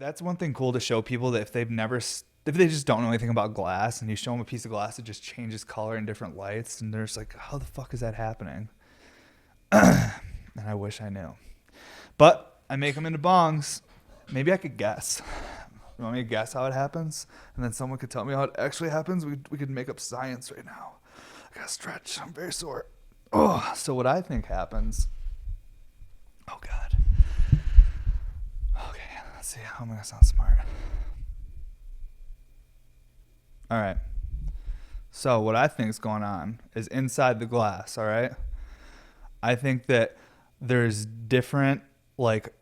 That's one thing cool to show people, that if they just don't know anything about glass, and you show them a piece of glass that just changes color in different lights, and they're just like, how the fuck is that happening? And I wish I knew. But I make them into bongs. Maybe I could guess. You want me to guess how it happens? And then someone could tell me how it actually happens? We could make up science right now. I gotta stretch. I'm very sore. Oh, so what I think happens... Oh, God. Okay, let's see. How am I gonna sound smart? All right. So what I think is going on is inside the glass, all right? I think that there's different, like,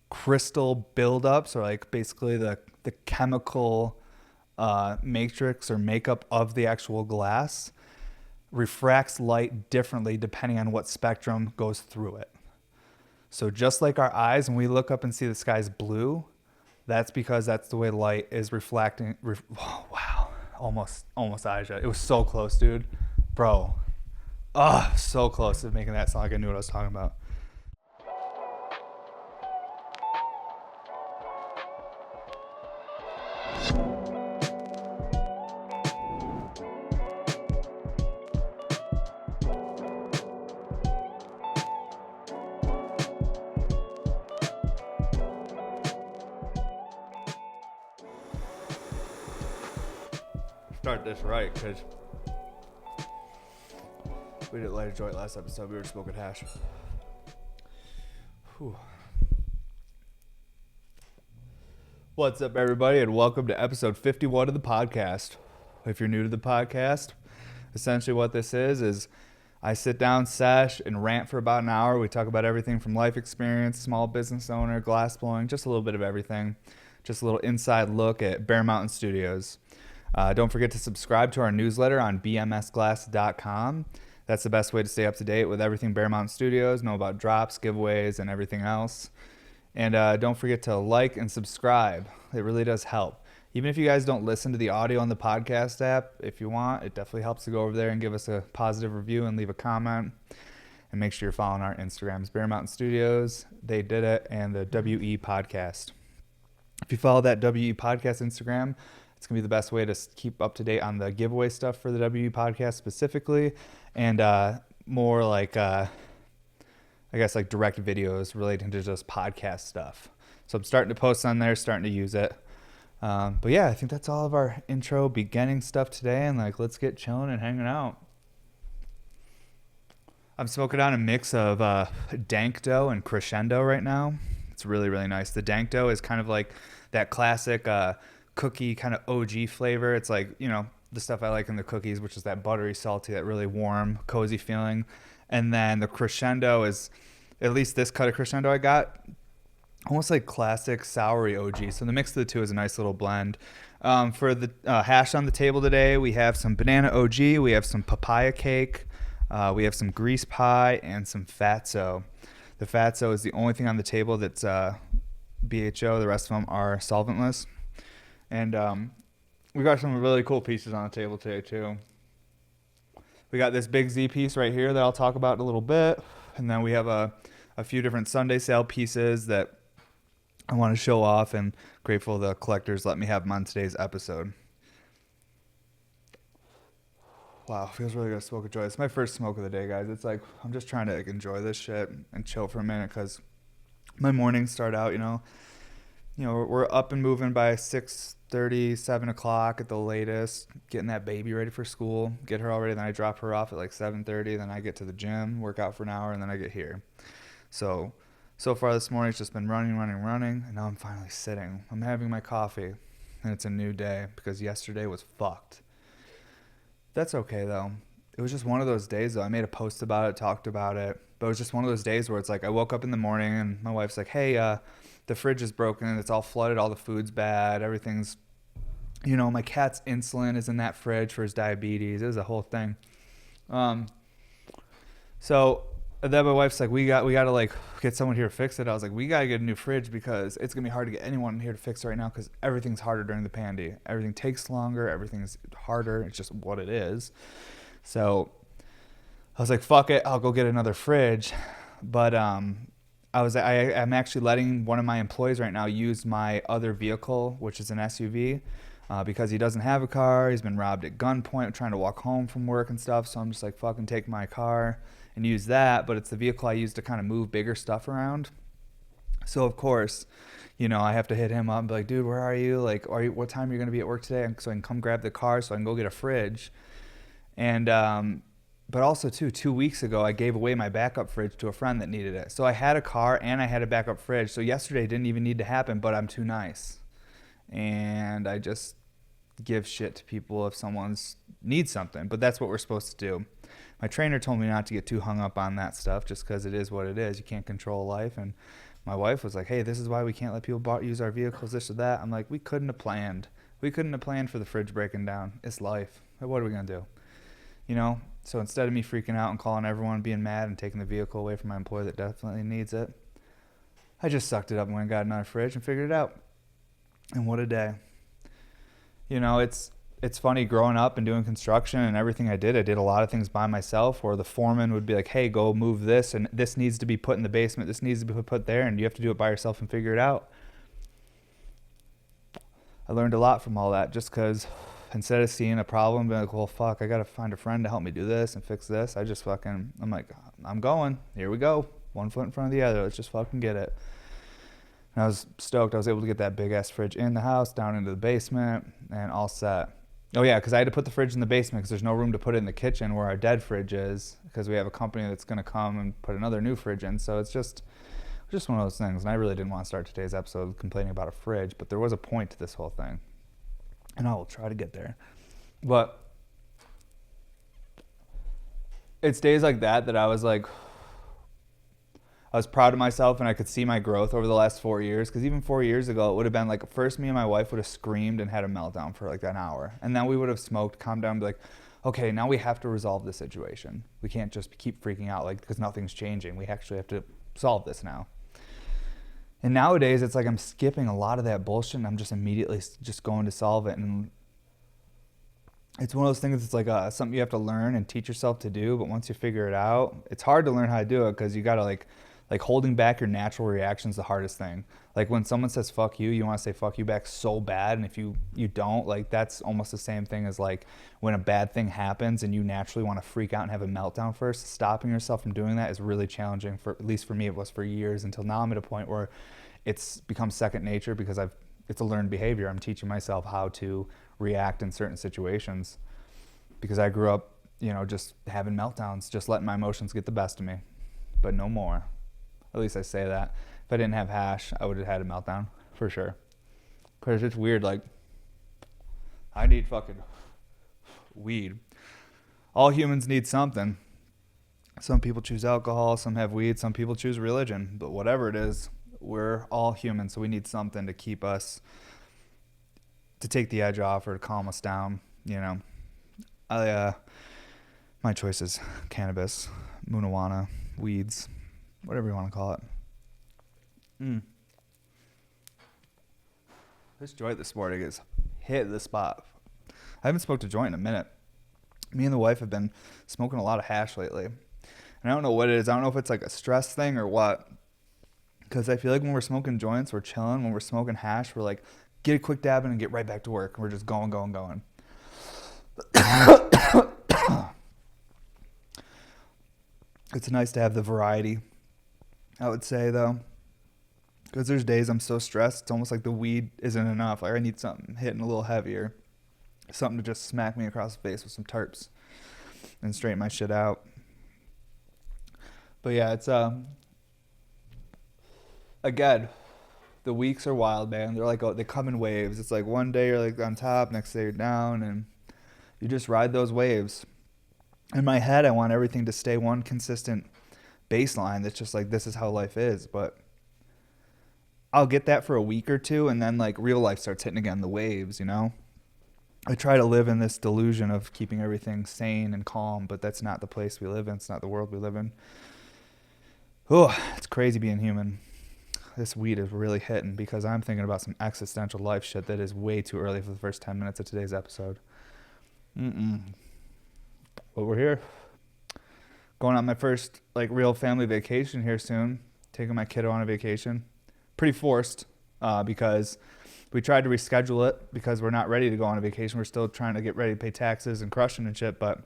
crystal buildups, or like basically the chemical matrix or makeup of the actual glass refracts light differently depending on what spectrum goes through it. So just like our eyes, when we look up and see the sky's blue, that's because that's the way light is reflecting. Oh, wow. Almost Ijah. It was so close, dude. Bro. Oh, so close to making that sound like I knew what I was talking about. Start this right, because we didn't light a joint last episode. We were smoking hash. Whew. What's up, everybody, and welcome to episode 51 of the podcast. If you're new to the podcast, essentially what this is I sit down, sesh, and rant for about an hour. We talk about everything from life experience, small business owner, glass blowing, just a little bit of everything. Just a little inside look at Bear Mountain Studios. Don't forget to subscribe to our newsletter on bmsglass.com. That's the best way to stay up to date with everything Bear Mountain Studios, know about drops, giveaways, and everything else. And don't forget to like and subscribe. It really does help. Even if you guys don't listen to the audio on the podcast app, if you want, it definitely helps to go over there and give us a positive review and leave a comment. And make sure you're following our Instagrams, Bear Mountain Studios, They Did It, and the WE Podcast. If you follow that WE Podcast Instagram, it's going to be the best way to keep up to date on the giveaway stuff for the WE Podcast specifically, and more like, I guess, like direct videos relating to just podcast stuff. So I'm starting to post on there, starting to use it. But yeah, I think that's all of our intro beginning stuff today, and like, let's get chilling and hanging out. I'm smoking on a mix of dank dough and crescendo right now. It's really, really nice. The dank dough is kind of like that classic cookie kind of OG flavor. It's like, you know, the stuff I like in the cookies, which is that buttery, salty, that really warm, cozy feeling. And then the crescendo is, at least this cut of crescendo I got, almost like classic soury OG. So the mix of the two is a nice little blend. For the hash on the table today, we have some banana OG, we have some papaya cake, we have some grease pie, and some fatso. The fatso is the only thing on the table that's BHO. The rest of them are solventless. And we got some really cool pieces on the table today, too. We got this big Z piece right here that I'll talk about in a little bit. And then we have a few different Sunday sale pieces that I want to show off, and grateful the collectors let me have them on today's episode. Wow, feels really good to smoke a joint. It's my first smoke of the day, guys. It's like, I'm just trying to enjoy this shit and chill for a minute, because my mornings start out, you know, we're up and moving by 6:30, 7 o'clock at the latest, getting that baby ready for school, get her all ready, then I drop her off at like 7:30, then I get to the gym, work out for an hour, and then I get here. So far this morning, it's just been running, and now I'm finally sitting. I'm having my coffee, and it's a new day, because yesterday was fucked. That's okay, though. It was just one of those days, though. I made a post about it, talked about it, but it was just one of those days where it's like I woke up in the morning, and my wife's like, hey, the fridge is broken, it's all flooded, all the food's bad, everything's, you know, my cat's insulin is in that fridge for his diabetes. It was a whole thing. So then my wife's like, we got to like get someone here to fix it. I was like, we got to get a new fridge, because it's going to be hard to get anyone here to fix it right now, because everything's harder during the pandy. Everything takes longer. Everything's harder. It's just what it is. So I was like, fuck it, I'll go get another fridge. But I'm actually letting one of my employees right now use my other vehicle, which is an SUV, because he doesn't have a car. He's been robbed at gunpoint trying to walk home from work and stuff. So I'm just like, fucking take my car and use that. But it's the vehicle I use to kind of move bigger stuff around. So of course, I have to hit him up and be like, dude, where are you? Like, what time are you going to be at work today? So I can come grab the car so I can go get a fridge. And, but also too, 2 weeks ago, I gave away my backup fridge to a friend that needed it. So I had a car and I had a backup fridge. So yesterday didn't even need to happen, but I'm too nice. And I just give shit to people if someone's needs something, but that's what we're supposed to do. My trainer told me not to get too hung up on that stuff just because it is what it is. You can't control life. And my wife was like, hey, this is why we can't let people use our vehicles, this or that. I'm like, we couldn't have planned. We couldn't have planned for the fridge breaking down. It's life. What are we going to do? So instead of me freaking out and calling everyone, being mad and taking the vehicle away from my employee that definitely needs it, I just sucked it up and went and got another fridge and figured it out. And what a day. It's funny growing up and doing construction and everything I did a lot of things by myself, or the foreman would be like, hey, go move this, and this needs to be put in the basement, this needs to be put there, and you have to do it by yourself and figure it out. I learned a lot from all that just because instead of seeing a problem, being like, well, fuck, I got to find a friend to help me do this and fix this, I'm like, I'm going. Here we go. One foot in front of the other. Let's just fucking get it. And I was stoked. I was able to get that big-ass fridge in the house, down into the basement, and all set. Oh, yeah, because I had to put the fridge in the basement because there's no room to put it in the kitchen where our dead fridge is, because we have a company that's going to come and put another new fridge in. So it's just one of those things. And I really didn't want to start today's episode complaining about a fridge, but there was a point to this whole thing. And I will try to get there. But it's days like that I was like, I was proud of myself, and I could see my growth over the last 4 years. Because even 4 years ago, it would have been like, first me and my wife would have screamed and had a meltdown for like an hour. And then we would have smoked, calmed down, and be like, okay, now we have to resolve this situation. We can't just keep freaking out because nothing's changing. We actually have to solve this now. And nowadays, it's like I'm skipping a lot of that bullshit, and I'm just immediately just going to solve it. And it's one of those things, it's like something you have to learn and teach yourself to do. But once you figure it out, it's hard to learn how to do it because you got to like holding back your natural reaction is the hardest thing. Like when someone says fuck you, you want to say fuck you back so bad, and if you don't, like that's almost the same thing as like when a bad thing happens and you naturally want to freak out and have a meltdown first. Stopping yourself from doing that is really challenging, for at least for me it was for years, until now I'm at a point where it's become second nature because it's a learned behavior. I'm teaching myself how to react in certain situations because I grew up, just having meltdowns, just letting my emotions get the best of me, but no more. At least I say that. If I didn't have hash, I would have had a meltdown for sure. Because it's weird, like, I need fucking weed. All humans need something. Some people choose alcohol, some have weed, some people choose religion. But whatever it is, we're all human, so we need something to keep us, to take the edge off or to calm us down, my choice is cannabis, marijuana, weeds, whatever you want to call it. This joint this morning is hit the spot. I haven't smoked a joint in a minute. Me and the wife have been smoking a lot of hash lately. And I don't know what it is. I don't know if it's like a stress thing or what. Because I feel like when we're smoking joints, we're chilling. When we're smoking hash, we're like, get a quick dab in and get right back to work. And we're just going. It's nice to have the variety, I would say, though. Because there's days I'm so stressed, it's almost like the weed isn't enough. Like I need something hitting a little heavier. Something to just smack me across the face with some terps and straighten my shit out. But yeah, it's again, the weeks are wild, man. They're like, they come in waves. It's like one day you're like on top, next day you're down, and you just ride those waves. In my head, I want everything to stay one consistent baseline that's just like, this is how life is. But I'll get that for a week or two, and then like real life starts hitting again, the waves, I try to live in this delusion of keeping everything sane and calm, but that's not the place we live in. It's not the world we live in. Oh, it's crazy being human. This weed is really hitting because I'm thinking about some existential life shit that is way too early for the first 10 minutes of today's episode. But we're here. Going on my first like real family vacation here soon. taking my kiddo on a vacation. Pretty forced because we tried to reschedule it because we're not ready to go on a vacation. We're still trying to get ready to pay taxes and crushing and shit. But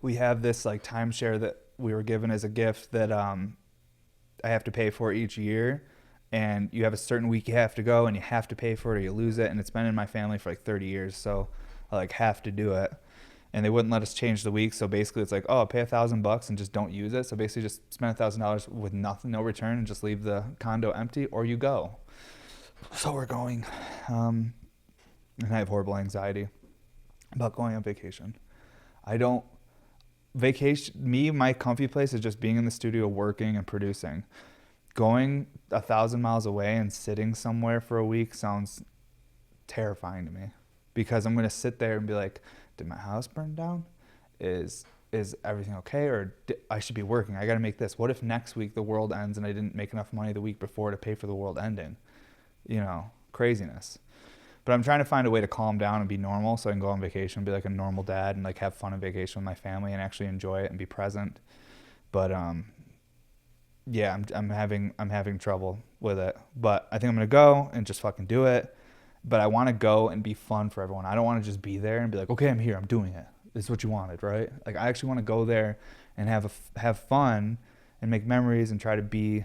we have this like timeshare that we were given as a gift that I have to pay for each year. And you have a certain week you have to go and you have to pay for it or you lose it. And it's been in my family for like 30 years. So I like have to do it. And they wouldn't let us change the week. So basically it's like, oh, pay $1,000 and just don't use it. So basically just spend $1,000 with nothing, no return, and just leave the condo empty, or you go. So we're going. And I have horrible anxiety about going on vacation. My comfy place is just being in the studio, working and producing. Going 1,000 miles away and sitting somewhere for a week sounds terrifying to me, because I'm going to sit there and be like, did my house burn down? Is everything okay? Or I should be working. I got to make this. What if next week the world ends and I didn't make enough money the week before to pay for the world ending? Craziness. But I'm trying to find a way to calm down and be normal so I can go on vacation and be like a normal dad and like have fun on vacation with my family and actually enjoy it and be present. But yeah, I'm having trouble with it. But I think I'm gonna go and just fucking do it. But I want to go and be fun for everyone. I don't want to just be there and be like, okay, I'm here, I'm doing it. This is what you wanted, right? Like I actually want to go there and have fun and make memories and try to be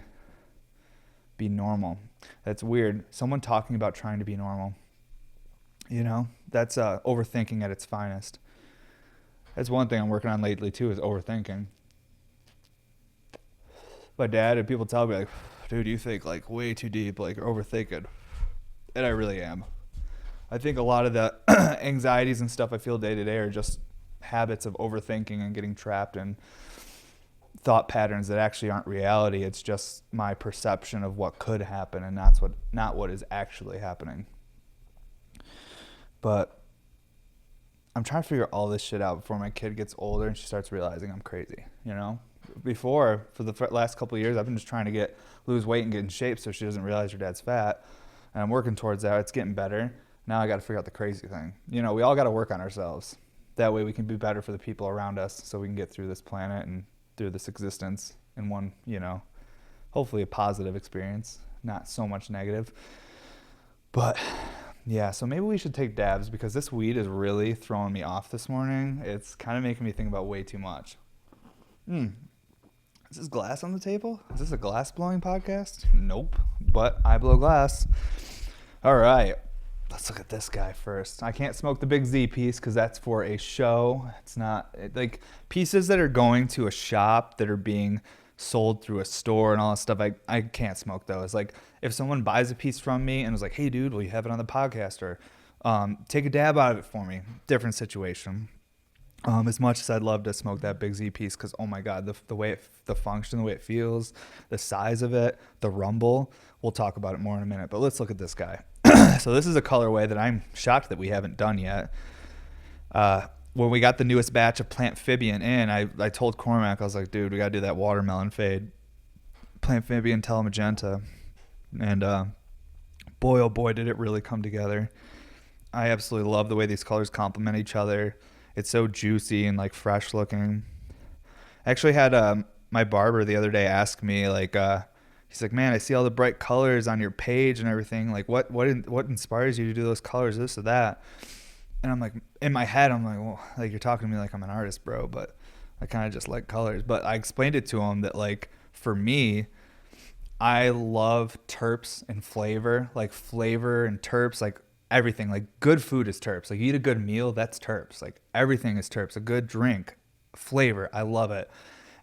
normal. That's weird. Someone talking about trying to be normal. That's overthinking at its finest. That's one thing I'm working on lately too, is overthinking. My dad and people tell me like, dude, you think like way too deep, like you're overthinking. And I really am. I think a lot of the anxieties and stuff I feel day to day are just habits of overthinking and getting trapped in thought patterns that actually aren't reality. It's just my perception of what could happen, and not what is actually happening. But I'm trying to figure all this shit out before my kid gets older and she starts realizing I'm crazy, Before, for the last couple of years, I've been just trying to lose weight and get in shape so she doesn't realize her dad's fat. And I'm working towards that. It's getting better. Now I got to figure out the crazy thing. We all got to work on ourselves. That way we can be better for the people around us so we can get through this planet and through this existence in one, hopefully a positive experience, not so much negative. But yeah, so maybe we should take dabs, because this weed is really throwing me off this morning. It's kind of making me think about way too much. Is this glass on the table? Is this a glass blowing podcast? Nope. But I blow glass. All right. Let's look at this guy first. I can't smoke the Big Z piece because that's for a show. It's not like pieces that are going to a shop that are being sold through a store and all that stuff. I can't smoke those. Like if someone buys a piece from me and was like, hey dude, will you have it on the podcast, or take a dab out of it for me? Different situation. As much as I'd love to smoke that Big Z piece, because oh my god, the way the function, the way it feels, the size of it, the rumble. We'll talk about it more in a minute, but let's look at this guy. So this is a colorway that I'm shocked that we haven't done yet. When we got the newest batch of Plantphibian in, I told Cormac, I was like, dude, we gotta do that watermelon fade, Plantphibian Telemagenta, and boy oh boy did it really come together. I absolutely love the way these colors complement each other. It's so juicy and like fresh looking. I actually had my barber the other day ask me, like, he's like, man, I see all the bright colors on your page and everything. Like, what inspires you to do those colors, this or that? And I'm like, in my head, I'm like, well, like you're talking to me like I'm an artist, bro. But I kind of just like colors. But I explained it to him that like for me, I love terps and flavor, like flavor and terps, like everything. Like good food is terps. Like you eat a good meal, that's terps. Like everything is terps. A good drink, flavor, I love it.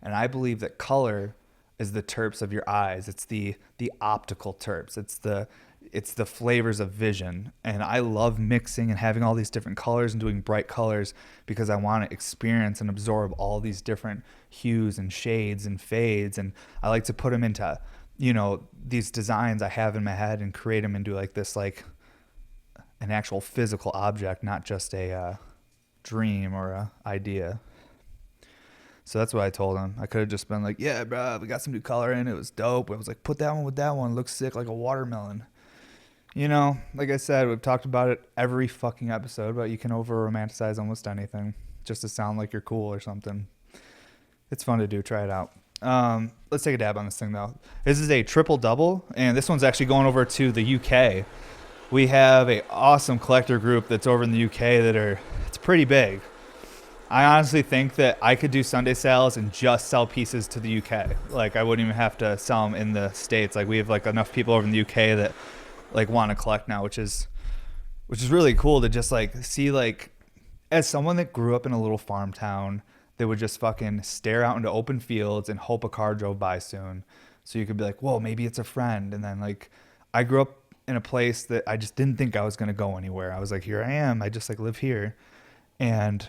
And I believe that color is the terps of your eyes. It's the optical terps. It's the flavors of vision. And I love mixing and having all these different colors and doing bright colors because I want to experience and absorb all these different hues and shades and fades. And I like to put them into, these designs I have in my head and create them into like this, like an actual physical object, not just a dream or a idea. So that's what I told him. I could have just been like, yeah, bro, we got some new color in. It was dope. I was like, put that one with that one. It looks sick like a watermelon. Like I said, we've talked about it every fucking episode, but you can over-romanticize almost anything just to sound like you're cool or something. It's fun to do. Try it out. Let's take a dab on this thing though. This is a triple double, and this one's actually going over to the UK. We have a awesome collector group that's over in the UK it's pretty big. I honestly think that I could do Sunday sales and just sell pieces to the UK. Like I wouldn't even have to sell them in the States. Like we have like enough people over in the UK that like want to collect now, which is really cool to just like see, like, as someone that grew up in a little farm town that would just fucking stare out into open fields and hope a car drove by soon. So you could be like, whoa, maybe it's a friend. And then like I grew up in a place that I just didn't think I was going to go anywhere. I was like, here I am. I just like live here. And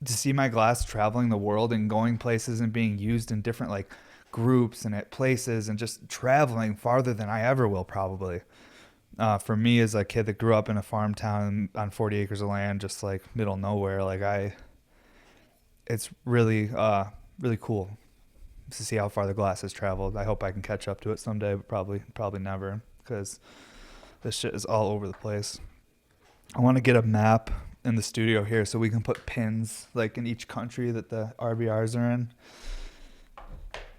to see my glass traveling the world and going places and being used in different like groups and at places and just traveling farther than I ever will probably. For me as a kid that grew up in a farm town on 40 acres of land, just like middle of nowhere, like it's really, really cool to see how far the glass has traveled. I hope I can catch up to it someday, but probably never, because this shit is all over the place. I want to get a map in the studio here so we can put pins like in each country that the RBRs are in.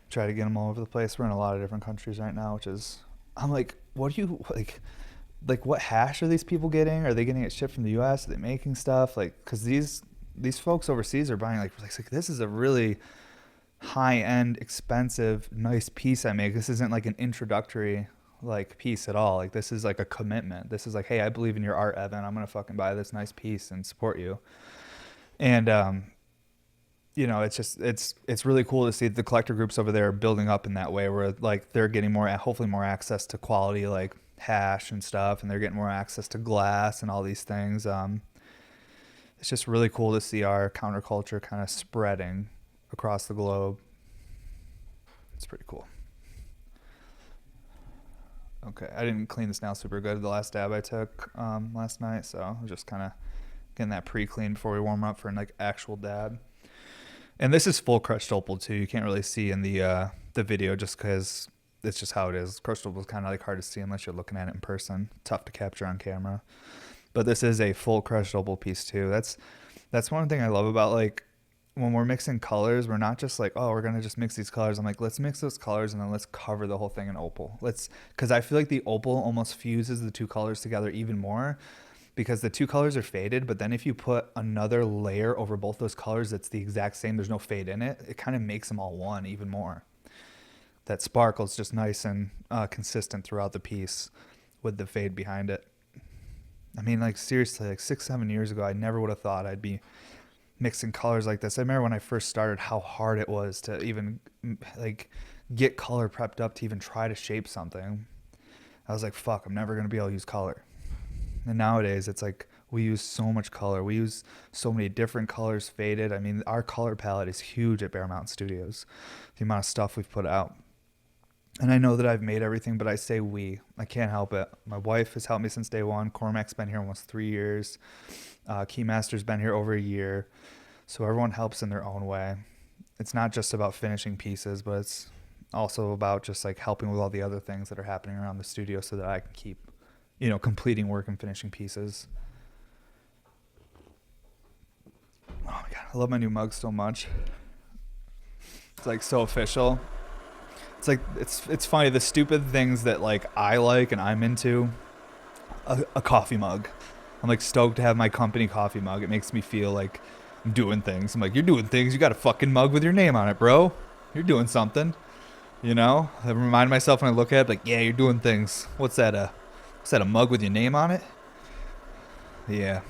Try to get them all over the place. We're in a lot of different countries right now, I'm like, what do you like what hash are these people getting? Are they getting it shipped from the US? Are they making stuff? Like, because these folks overseas are buying like this is a really high-end, expensive, nice piece I make. This isn't like an introductory like piece at all. Like this is like a commitment. This is like, hey, I believe in your art, Evan. I'm gonna fucking buy this nice piece and support you. And it's really cool to see the collector groups over there building up in that way, where like they're getting hopefully more access to quality like hash and stuff, and they're getting more access to glass and all these things. It's just really cool to see our counterculture kind of spreading across the globe. It's pretty cool. Okay, I didn't clean this nail super good the last dab I took last night, so I was just kind of getting that pre-clean before we warm up for an like actual dab. And this is full crushed opal too. You can't really see in the video just because it's just how it is. Crushed opal is kind of like hard to see unless you're looking at it in person. Tough to capture on camera. But this is a full crushed opal piece too. That's one thing I love about like when we're mixing colors. We're not just like, oh, we're gonna just mix these colors. I'm like, let's mix those colors and then let's cover the whole thing in opal. Because I feel like the opal almost fuses the two colors together even more. Because the two colors are faded, but then if you put another layer over both those colors that's the exact same, there's no fade in it, it kind of makes them all one even more. That sparkle is just nice and consistent throughout the piece with the fade behind it. I mean, like seriously, like 6-7 years ago, I never would have thought I'd be mixing colors like this. I remember when I first started how hard it was to even like get color prepped up to even try to shape something. I was like, fuck, I'm never going to be able to use color. And nowadays, it's like we use so much color. We use so many different colors faded. I mean, our color palette is huge at Bear Mountain Studios, the amount of stuff we've put out. And I know that I've made everything, but I say we. I can't help it. My wife has helped me since day one. Cormac's been here almost 3 years. Keymaster's been here over a year. So everyone helps in their own way. It's not just about finishing pieces, but it's also about just like helping with all the other things that are happening around the studio so that I can keep completing work and finishing pieces. Oh my God, I love my new mug so much. It's like so official. It's like, it's funny, the stupid things that like I like and I'm into. A coffee mug. I'm like stoked to have my company coffee mug. It makes me feel like I'm doing things. I'm like, you're doing things. You got a fucking mug with your name on it, bro. You're doing something. I remind myself when I look at it, like, yeah, you're doing things. What's that, a mug with your name on it? Yeah,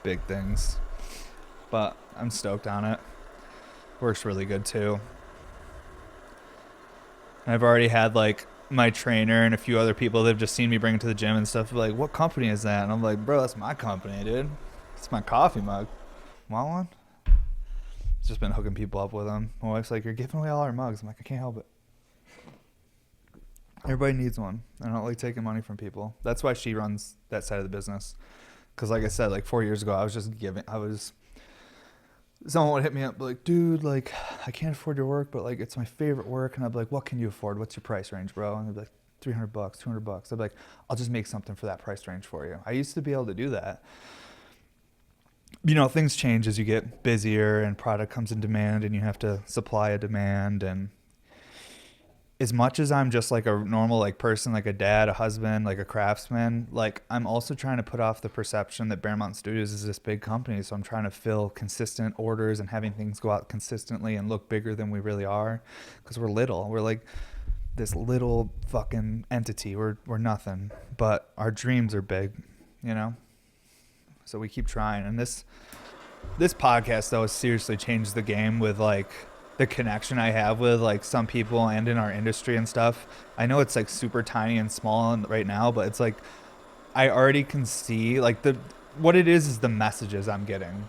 big things. But I'm stoked on it. Works really good too. I've already had like my trainer and a few other people that have just seen me bring it to the gym and stuff. Like, what company is that? And I'm like, bro, that's my company, dude. It's my coffee mug. Want one? It's just been hooking people up with them. My wife's like, you're giving away all our mugs. I'm like, I can't help it. Everybody needs one. I don't like taking money from people. That's why she runs that side of the business. Because like I said, like 4 years ago, someone would hit me up like, dude, like I can't afford your work, but like it's my favorite work. And I'd be like, what can you afford? What's your price range, bro? And they'd be like, $300, $200. I'd be like, I'll just make something for that price range for you. I used to be able to do that. Things change as you get busier and product comes in demand and you have to supply a demand, and as much as I'm just like a normal like person, like a dad, a husband, like a craftsman, like I'm also trying to put off the perception that Bear Mountain Studios is this big company. So I'm trying to fill consistent orders and having things go out consistently and look bigger than we really are, because we're little. We're like this little fucking entity. We're nothing, but our dreams are big, you know? So we keep trying. And this podcast though has seriously changed the game with like the connection I have with like some people and in our industry and stuff. I know it's like super tiny and small right now, but it's like I already can see like what it is the messages I'm getting.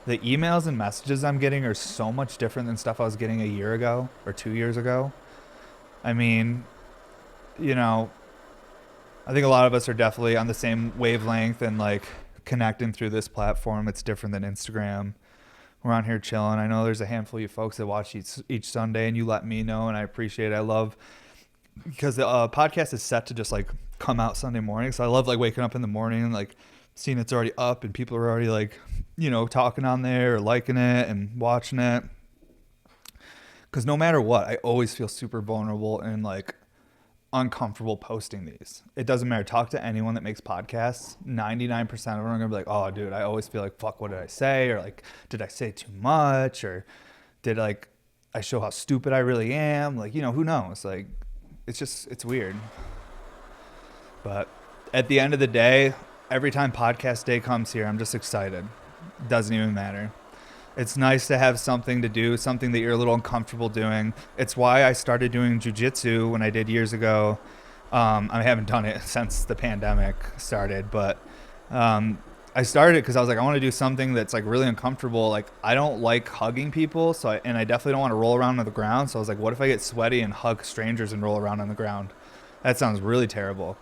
The emails and messages I'm getting are so much different than stuff I was getting a year ago or 2 years ago. I mean, you know, I think a lot of us are definitely on the same wavelength and like connecting through this platform. It's different than Instagram. We're on here chilling. I know there's a handful of you folks that watch each Sunday, and you let me know, and I appreciate it. I love, because the podcast is set to just like come out Sunday morning. So I love like waking up in the morning and like seeing it's already up and people are already like, you know, talking on there or liking it and watching it. Because no matter what, I always feel super vulnerable and like uncomfortable posting these. It doesn't matter. Talk to anyone that makes podcasts. 99% of them are gonna be like, oh dude, I always feel like, fuck, what did I say? Or like, did I say too much? Or did like I show how stupid I really am? Like, you know, who knows? Like, it's weird. But at the end of the day, every time podcast day comes here, I'm just excited. It doesn't even matter. It's nice to have something to do, something that you're a little uncomfortable doing. It's why I started doing jiu-jitsu when I did years ago. I haven't done it since the pandemic started, but I started it because I was like, I want to do something that's like really uncomfortable. Like, I don't like hugging people, and I definitely don't want to roll around on the ground. So I was like, what if I get sweaty and hug strangers and roll around on the ground? That sounds really terrible.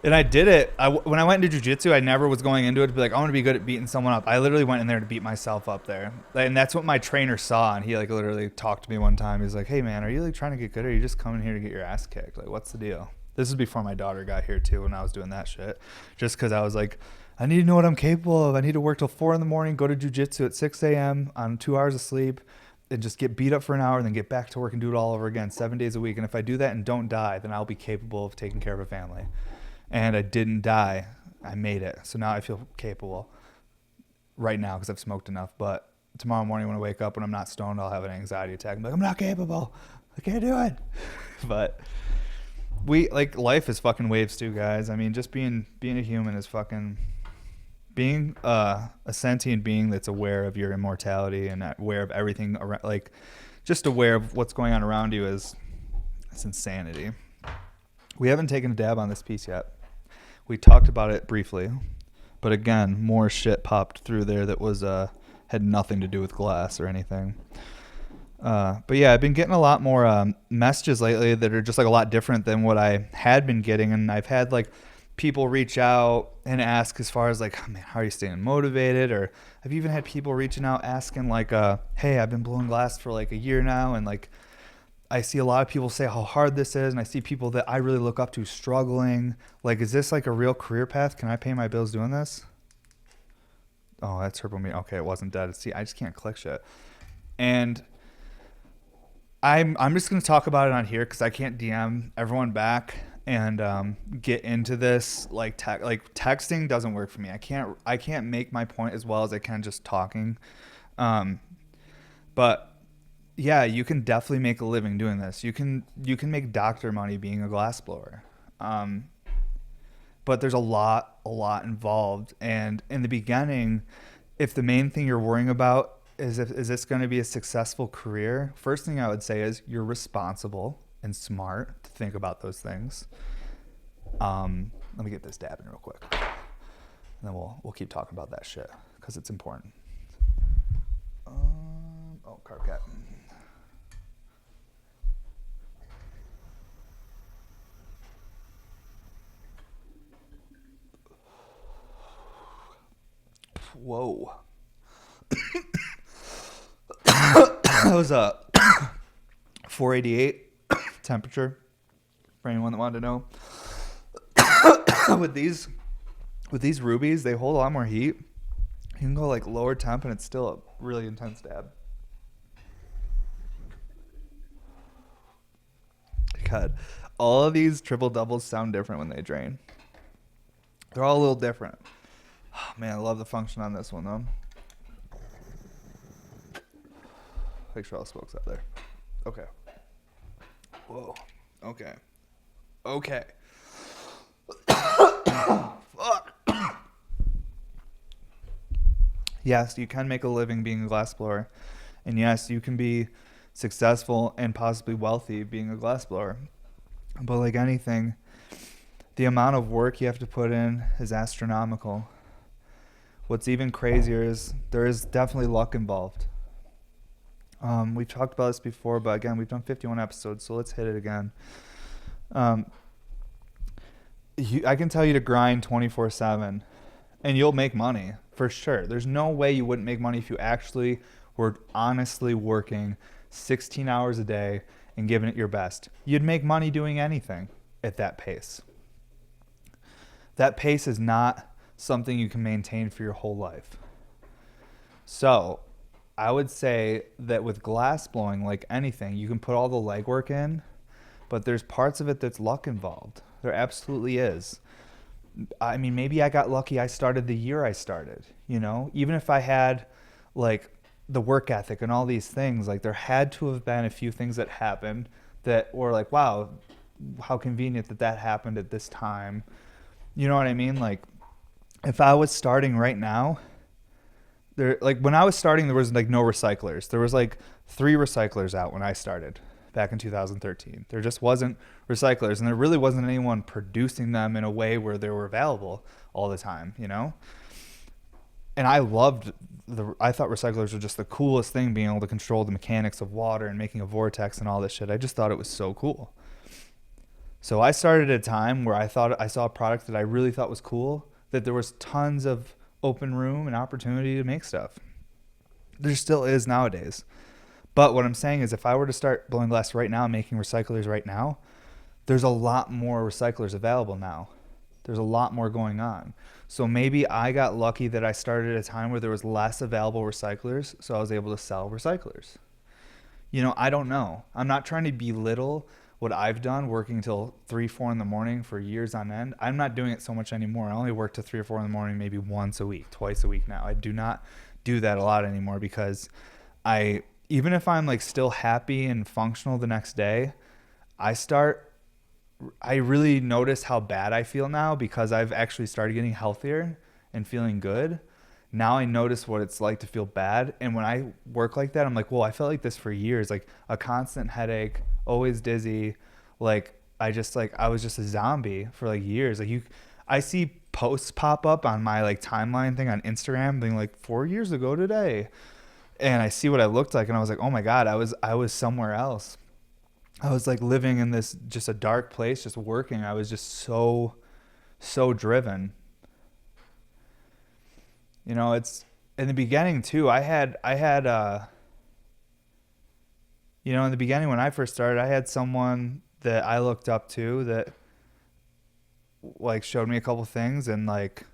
And I did it. When I went into jiu-jitsu, I never was going into it to be like, I want to be good at beating someone up. I literally went in there to beat myself up there. And that's what my trainer saw. And he like literally talked to me one time. He's like, hey man, are you like trying to get good, or are you just coming here to get your ass kicked? Like, what's the deal? This is before my daughter got here too, when I was doing that shit. Just because I was like, I need to know what I'm capable of. I need to work till 4 a.m, go to jiu-jitsu at 6 a.m. on 2 hours of sleep, and just get beat up for an hour and then get back to work and do it all over again 7 days a week. And if I do that and don't die, then I'll be capable of taking care of a family. And I didn't die. I made it. So now I feel capable right now because I've smoked enough. But tomorrow morning when I wake up, when I'm not stoned, I'll have an anxiety attack. I'm like, I'm not capable. I can't do it. But life is fucking waves too, guys. I mean, just being a human is fucking being a sentient being that's aware of your immortality and aware of everything around, like just aware of what's going on around you it's insanity. We haven't taken a dab on this piece yet. We talked about it briefly, but again, more shit popped through there that was had nothing to do with glass or anything. But yeah, I've been getting a lot more messages lately that are just like a lot different than what I had been getting, and I've had like people reach out and ask as far as like, oh, man, how are you staying motivated? Or I've even had people reaching out asking like, hey, I've been blowing glass for like a year now, and like I see a lot of people say how hard this is, and I see people that I really look up to struggling. Like, is this like a real career path? Can I pay my bills doing this? Oh, that's Turbo Me. Okay, it wasn't dead. See, I just can't click shit. And I'm just going to talk about it on here because I can't DM everyone back and get into this. Like texting doesn't work for me. I can't make my point as well as I can just talking. But yeah, you can definitely make a living doing this. You can make doctor money being a glass blower. But there's a lot involved. And in the beginning, if the main thing you're worrying about is this going to be a successful career, first thing I would say is you're responsible and smart to think about those things. Let me get this dab in real quick. And then we'll keep talking about that shit because it's important. Carb cat. Whoa. That was a 488 temperature for anyone that wanted to know. With these rubies, they hold a lot more heat. You can go like lower temp and it's still a really intense dab. God. All of these triple doubles sound different when they drain. They're all a little different. Oh, man, I love the function on this one, though. Make sure all the smoke's out there. Okay. Whoa. Okay. Okay. Fuck. Yes, you can make a living being a glassblower. And yes, you can be successful and possibly wealthy being a glassblower. But like anything, the amount of work you have to put in is astronomical. What's even crazier is there is definitely luck involved. We've talked about this before, but again, we've done 51 episodes, so let's hit it again. I can tell you to grind 24/7, and you'll make money for sure. There's no way you wouldn't make money if you actually were honestly working 16 hours a day and giving it your best. You'd make money doing anything at that pace. That pace is not something you can maintain for your whole life. So I would say that with glass blowing, like anything, you can put all the legwork in, but there's parts of it that's luck involved. There absolutely is. I mean, maybe I got lucky I started the year I started, you know? Even if I had, like, the work ethic and all these things, like, there had to have been a few things that happened that were like, wow, how convenient that that happened at this time. You know what I mean? Like, if I was starting right now, when I was starting, there was like no recyclers. There was like 3 recyclers out when I started back in 2013. There just wasn't recyclers, and there really wasn't anyone producing them in a way where they were available all the time, you know? And I thought recyclers were just the coolest thing, being able to control the mechanics of water and making a vortex and all this shit. I just thought it was so cool. So I started at a time where I thought I saw a product that I really thought was cool, that there was tons of open room and opportunity to make stuff. There still is nowadays. But what I'm saying is, if I were to start blowing glass right now, making recyclers right now, there's a lot more recyclers available now. There's a lot more going on. So maybe I got lucky that I started at a time where there was less available recyclers, so I was able to sell recyclers. You know, I don't know. I'm not trying to belittle what I've done, working until 3, 4 in the morning for years on end. I'm not doing it so much anymore. I only work till 3 or 4 in the morning, maybe once a week, twice a week now. I do not do that a lot anymore, because even if I'm like still happy and functional the next day, I really notice how bad I feel now, because I've actually started getting healthier and feeling good. Now I notice what it's like to feel bad. And when I work like that, I'm like, well, I felt like this for years, like a constant headache, always dizzy. Like I was just a zombie for like years. Like I see posts pop up on my like timeline thing on Instagram being like 4 years ago today. And I see what I looked like, and I was like, oh my God, I was somewhere else. I was like living in this, just a dark place, just working. I was just so driven. You know, it's in the beginning too. In the beginning when I first started, I had someone that I looked up to that like showed me a couple things, and like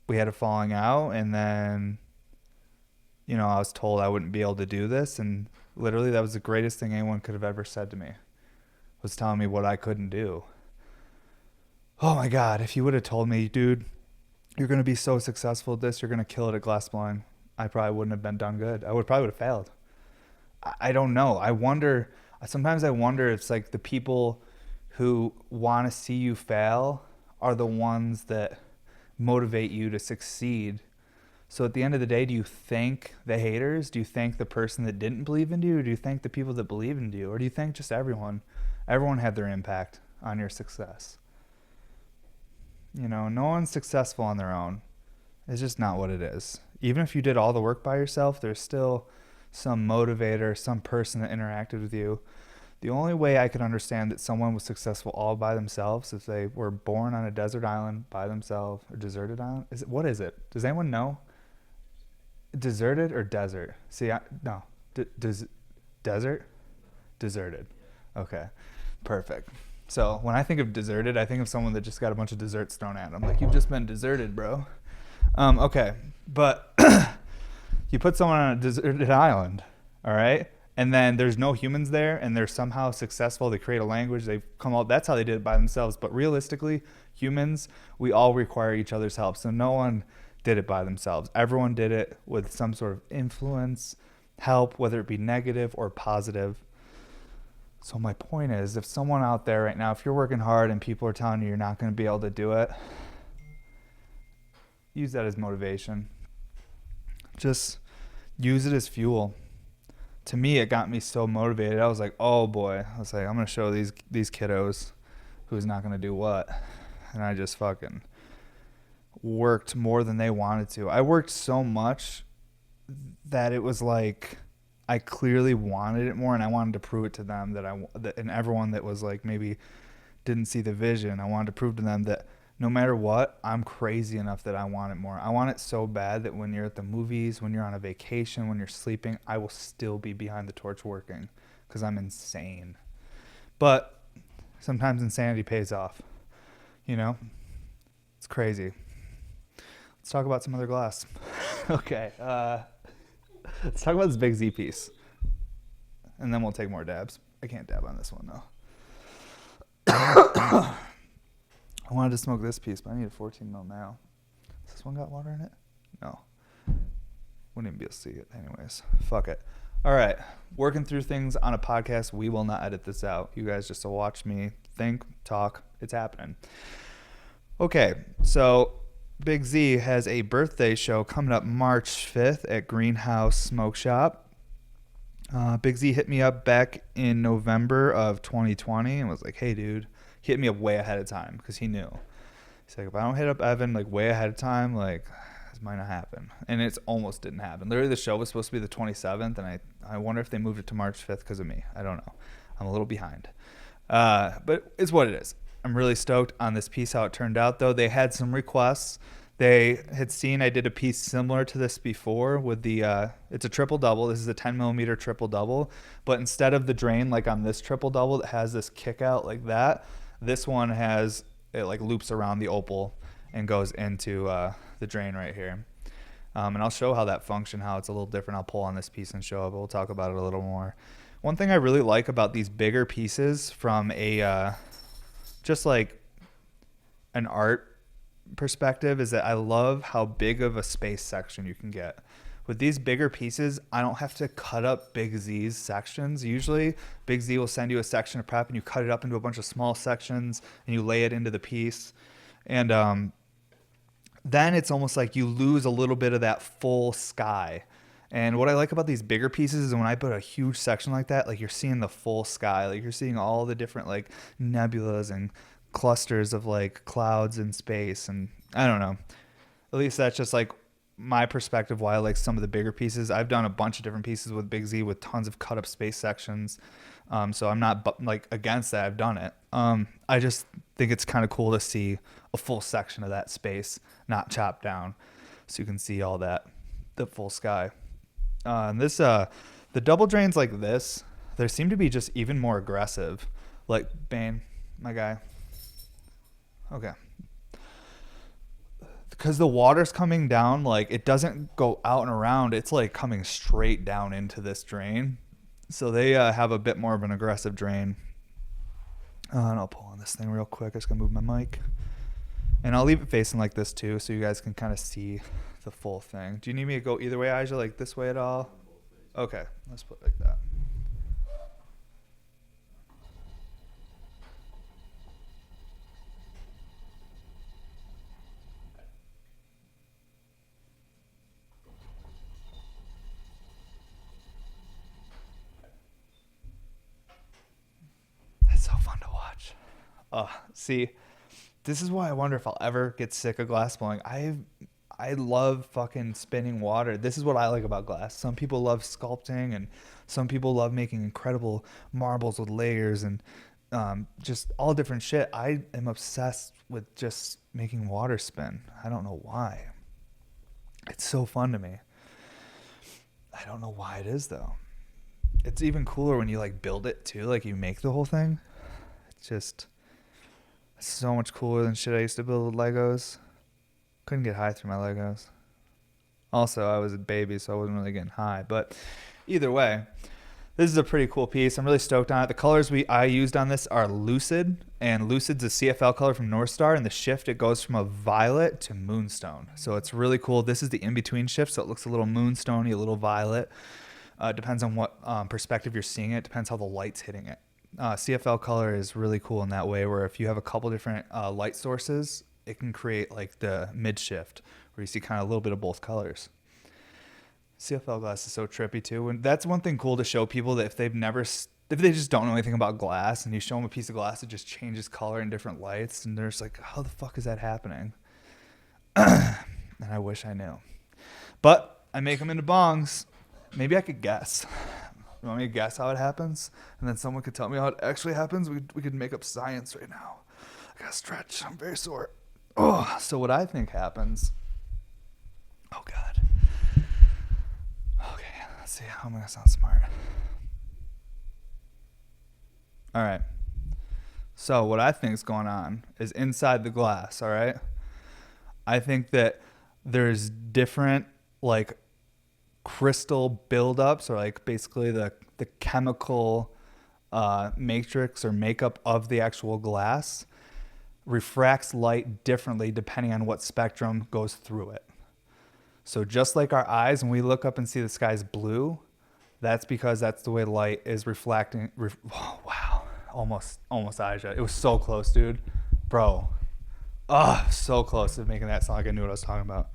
we had a falling out, and then, you know, I was told I wouldn't be able to do this, and literally that was the greatest thing anyone could have ever said to me, was telling me what I couldn't do. Oh my God, if you would have told me, dude, you're going to be so successful at this, you're going to kill it at glass blowing, I probably wouldn't have been done good. I probably would have failed. I don't know. Sometimes I wonder if it's like the people who want to see you fail are the ones that motivate you to succeed. So at the end of the day, do you thank the haters? Do you thank the person that didn't believe in you? Or do you thank the people that believe in you? Or do you thank just everyone? Everyone had their impact on your success. You know, no one's successful on their own. It's just not what it is. Even if you did all the work by yourself, there's still some motivator, some person that interacted with you. The only way I could understand that someone was successful all by themselves is if they were born on a desert island by themselves, or deserted island. What is it? Does anyone know? Deserted or desert? See, no. Desert? Deserted. Okay, perfect. So when I think of deserted, I think of someone that just got a bunch of desserts thrown at them. Like, you've just been deserted, bro. Okay, but you put someone on a deserted island, all right? And then there's no humans there, and they're somehow successful. They create a language. They've come out. That's how they did it by themselves. But realistically, humans, we all require each other's help. So no one did it by themselves. Everyone did it with some sort of influence, help, whether it be negative or positive. So my point is, if someone out there right now, if you're working hard and people are telling you you're not going to be able to do it, use that as motivation. Just use it as fuel. To me, it got me so motivated. I was like, oh boy. I was like, I'm going to show these kiddos who's not going to do what. And I just fucking worked more than they wanted to. I worked so much that it was like I clearly wanted it more, and I wanted to prove it to them and everyone that was like maybe didn't see the vision. I wanted to prove to them that no matter what, I'm crazy enough that I want it more. I want it so bad that when you're at the movies, when you're on a vacation, when you're sleeping, I will still be behind the torch working because I'm insane. But sometimes insanity pays off. You know? It's crazy. Let's talk about some other glass. Okay. Let's talk about this Big Z piece. And then we'll take more dabs. I can't dab on this one, though. I wanted to smoke this piece, but I need a 14 mil now. Has this one got water in it? No. Wouldn't even be able to see it anyways. Fuck it. All right. Working through things on a podcast. We will not edit this out. You guys just to watch me think, talk. It's happening. Okay. So Big Z has a birthday show coming up March 5th at Greenhouse Smoke Shop. Big Z hit me up back in November of 2020 and was like, hey, dude. He hit me up way ahead of time because he knew. He's like, if I don't hit up Evan like way ahead of time, like this might not happen. And it almost didn't happen. Literally, the show was supposed to be the 27th, and I wonder if they moved it to March 5th because of me. I don't know. I'm a little behind. But it's what it is. I'm really stoked on this piece, how it turned out, though. They had some requests. They had seen I did a piece similar to this before with the, it's a triple-double. This is a 10-millimeter triple-double. But instead of the drain, like on this triple-double that has this kick out like that, this one has, it like loops around the opal and goes into the drain right here. And I'll show how that function, how it's a little different. I'll pull on this piece and show it, but we'll talk about it a little more. One thing I really like about these bigger pieces from a, just like an art perspective is that I love how big of a space section you can get. With these bigger pieces, I don't have to cut up Big Z's sections. Usually, Big Z will send you a section of prep and you cut it up into a bunch of small sections and you lay it into the piece. And then it's almost like you lose a little bit of that full sky. And what I like about these bigger pieces is when I put a huge section like that, like you're seeing the full sky. Like you're seeing all the different like nebulas and clusters of like clouds in space. And I don't know. At least that's just like my perspective why I like some of the bigger pieces. I've done a bunch of different pieces with Big Z with tons of cut up space sections. So I'm not like against that. I've done it. I just think it's kind of cool to see a full section of that space not chopped down so you can see all that, the full sky. And this, the double drains like this, they seem to be just even more aggressive. Like Bane, my guy. Okay. Because the water's coming down, like it doesn't go out and around. It's like coming straight down into this drain. So they have a bit more of an aggressive drain. And I'll pull on this thing real quick. I just gotta move my mic. And I'll leave it facing like this too so you guys can kind of see the full thing. Do you need me to go either way, Ijah, like this way at all? Okay, let's put it like that. That's so fun to watch. See, this is why I wonder if I'll ever get sick of glass blowing. I love fucking spinning water. This is what I like about glass. Some people love sculpting, and some people love making incredible marbles with layers and just all different shit. I am obsessed with just making water spin. I don't know why. It's so fun to me. I don't know why it is though. It's even cooler when you like build it too, like you make the whole thing. It's just so much cooler than shit I used to build with Legos. Couldn't get high through my Legos. Also, I was a baby, so I wasn't really getting high. But either way, This is a pretty cool piece. I'm really stoked on it. The colors I used on this are Lucid, and Lucid's a CFL color from North Star, and the shift, it goes from a violet to moonstone. So it's really cool. This is the in-between shift, so it looks a little moonstone-y, a little violet. Depends on what perspective you're seeing it. Depends how the light's hitting it. CFL color is really cool in that way, where if you have a couple different light sources, it can create like the mid-shift, where you see kind of a little bit of both colors. CFL glass is so trippy too, and that's one thing cool to show people, that if they just don't know anything about glass, and you show them a piece of glass that just changes color in different lights, and they're just like, how the fuck is that happening? And I wish I knew. But I make them into bongs. Maybe I could guess. You want me to guess how it happens? And then someone could tell me how it actually happens? We could make up science right now. I gotta stretch. I'm very sore. Oh, so what I think happens... Oh, God. Okay, let's see. How am I going to sound smart? All right. So what I think is going on is inside the glass, all right? I think that there's different, like, crystal buildups, or, like, basically the chemical matrix or makeup of the actual glass refracts light differently depending on what spectrum goes through it. So just like our eyes, when we look up and see the sky's blue, that's because that's the way light is reflecting. Oh, wow. Almost Ijah. It was so close, dude. Bro. So close to making that sound like I knew what I was talking about.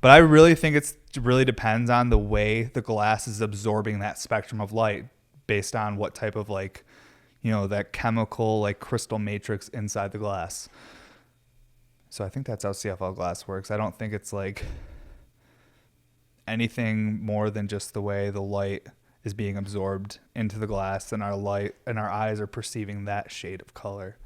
But I really think it really depends on the way the glass is absorbing that spectrum of light, based on what type of, like, you know, that chemical, like, crystal matrix inside the glass. So I think that's how CFL glass works. I don't think it's like anything more than just the way the light is being absorbed into the glass, and our eyes are perceiving that shade of color.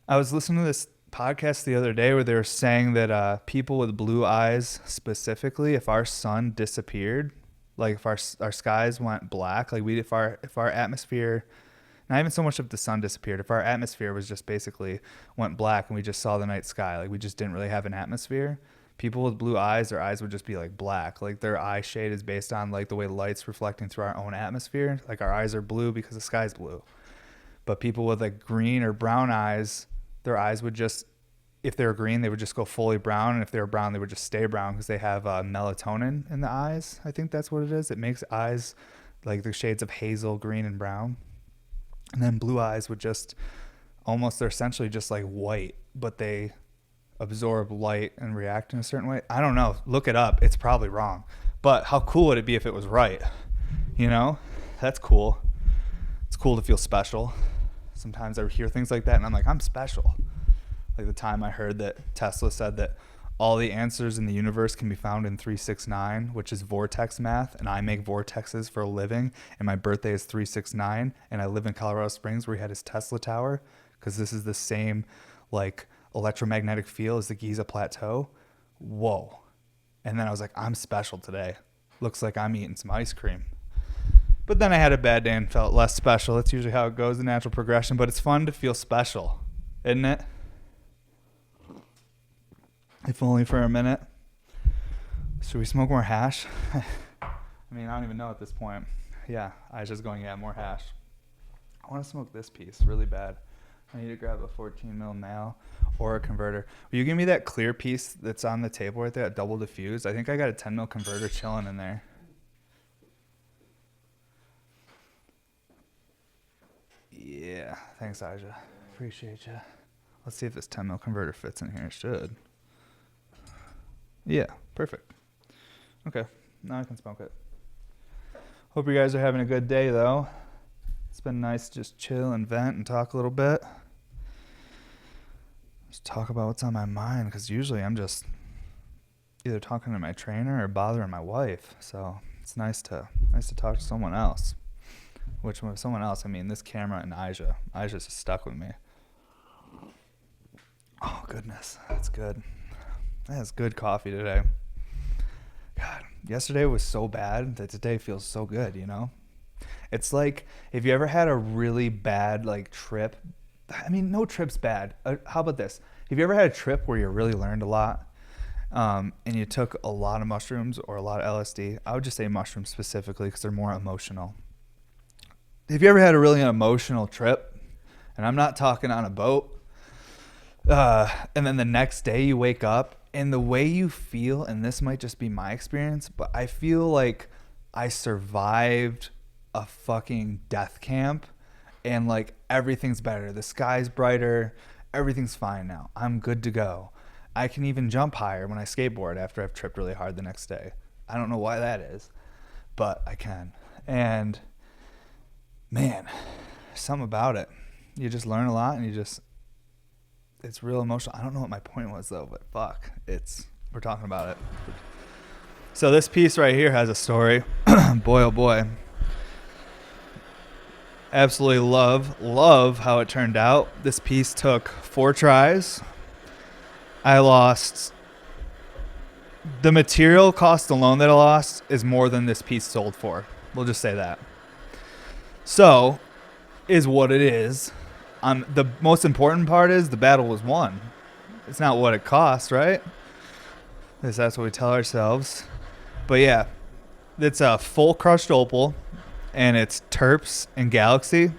I was listening to this podcast the other day where they were saying that people with blue eyes specifically, if our sun disappeared, like if our skies went black, like if our atmosphere, not even so much if the sun disappeared, if our atmosphere was just basically went black and we just saw the night sky, like we just didn't really have an atmosphere, people with blue eyes, their eyes would just be like black. Like their eye shade is based on like the way light's reflecting through our own atmosphere. Like our eyes are blue because the sky's blue. But people with like green or brown eyes, their eyes would just, if they were green, they would just go fully brown. And if they were brown, they would just stay brown because they have melatonin in the eyes. I think that's what it is. It makes eyes like the shades of hazel, green, and brown. And then blue eyes would just almost, they're essentially just like white, but they absorb light and react in a certain way. I don't know. Look it up. It's probably wrong. But how cool would it be if it was right? You know? That's cool. It's cool to feel special. Sometimes I hear things like that and I'm like, I'm special. Like the time I heard that Tesla said that all the answers in the universe can be found in 369, which is vortex math, and I make vortexes for a living, and my birthday is 369, and I live in Colorado Springs where he had his Tesla tower, because this is the same like electromagnetic field as the Giza Plateau. Whoa. And then I was like, I'm special today. Looks like I'm eating some ice cream. But then I had a bad day and felt less special. That's usually how it goes, the natural progression, but it's fun to feel special, isn't it? If only for a minute. Should we smoke more hash? I mean, I don't even know at this point. Yeah, Ijah's going, yeah, more hash. I want to smoke this piece really bad. I need to grab a 14 mil nail or a converter. Will you give me that clear piece that's on the table right there, that double diffused? I think I got a 10 mil converter chilling in there. Yeah, thanks, Ijah. Appreciate you. Let's see if this 10 mil converter fits in here. It should. Yeah, perfect. Okay, now I can smoke it. Hope you guys are having a good day, though. It's been nice to just chill and vent and talk a little bit. Just talk about what's on my mind, because usually I'm just either talking to my trainer or bothering my wife. So it's nice to talk to someone else. Which with someone else, I mean this camera and Ijah. Ijah's just stuck with me. Oh goodness, that's good. That's good coffee today. God, yesterday was so bad that today feels so good, you know? It's like, if you ever had a really bad, like, trip, I mean, no trip's bad. How about this? Have you ever had a trip where you really learned a lot? and you took a lot of mushrooms or a lot of LSD, I would just say mushrooms specifically because they're more emotional. Have you ever had a really emotional trip? And I'm not talking on a boat. And then the next day you wake up and the way you feel, and this might just be my experience, but I feel like I survived a fucking death camp and like everything's better. The sky's brighter. Everything's fine now. I'm good to go. I can even jump higher when I skateboard after I've tripped really hard the next day. I don't know why that is, but I can. And man, something about it. You just learn a lot and it's real emotional. I don't know what my point was though, but fuck, we're talking about it. So this piece right here has a story. Boy, oh boy. Absolutely love how it turned out. This piece took 4 tries. I lost. The material cost alone that I lost is more than this piece sold for. We'll just say that. So, is what it is. The most important part is the battle was won. It's not what it costs, right? Because that's what we tell ourselves. But yeah, it's a full crushed opal, and it's terps and galaxy.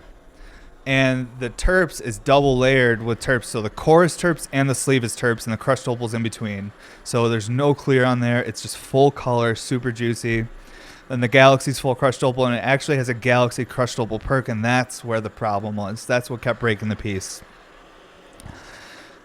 And the terps is double layered with terps. So the core is terps and the sleeve is terps, and the crushed opal's in between. So there's no clear on there. It's just full color, super juicy. And the galaxy's full crushed opal, and it actually has a galaxy crushed opal perk, and that's where the problem was. That's what kept breaking the piece.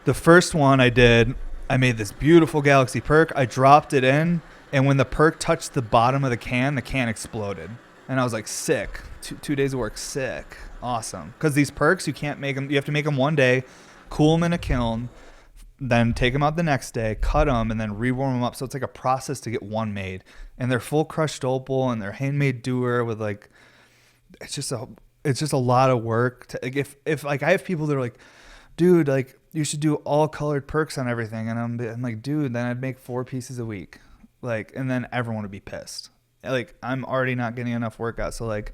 The first one I did, I made this beautiful galaxy perk. I dropped it in, and when the perk touched the bottom of the can exploded. And I was like, sick. 2 days of work, sick. Awesome. Because these perks, you can't make them. You have to make them one day, cool them in a kiln, then take them out the next day, cut them, and then rewarm them up. So it's like a process to get one made. And they're full crushed opal, and they're handmade doer with like, it's just a lot of work. Like if like I have people that are like, dude, like you should do all colored perks on everything, and I'm like, dude, then I'd make 4 pieces a week, like, and then everyone would be pissed. Like I'm already not getting enough workout, so like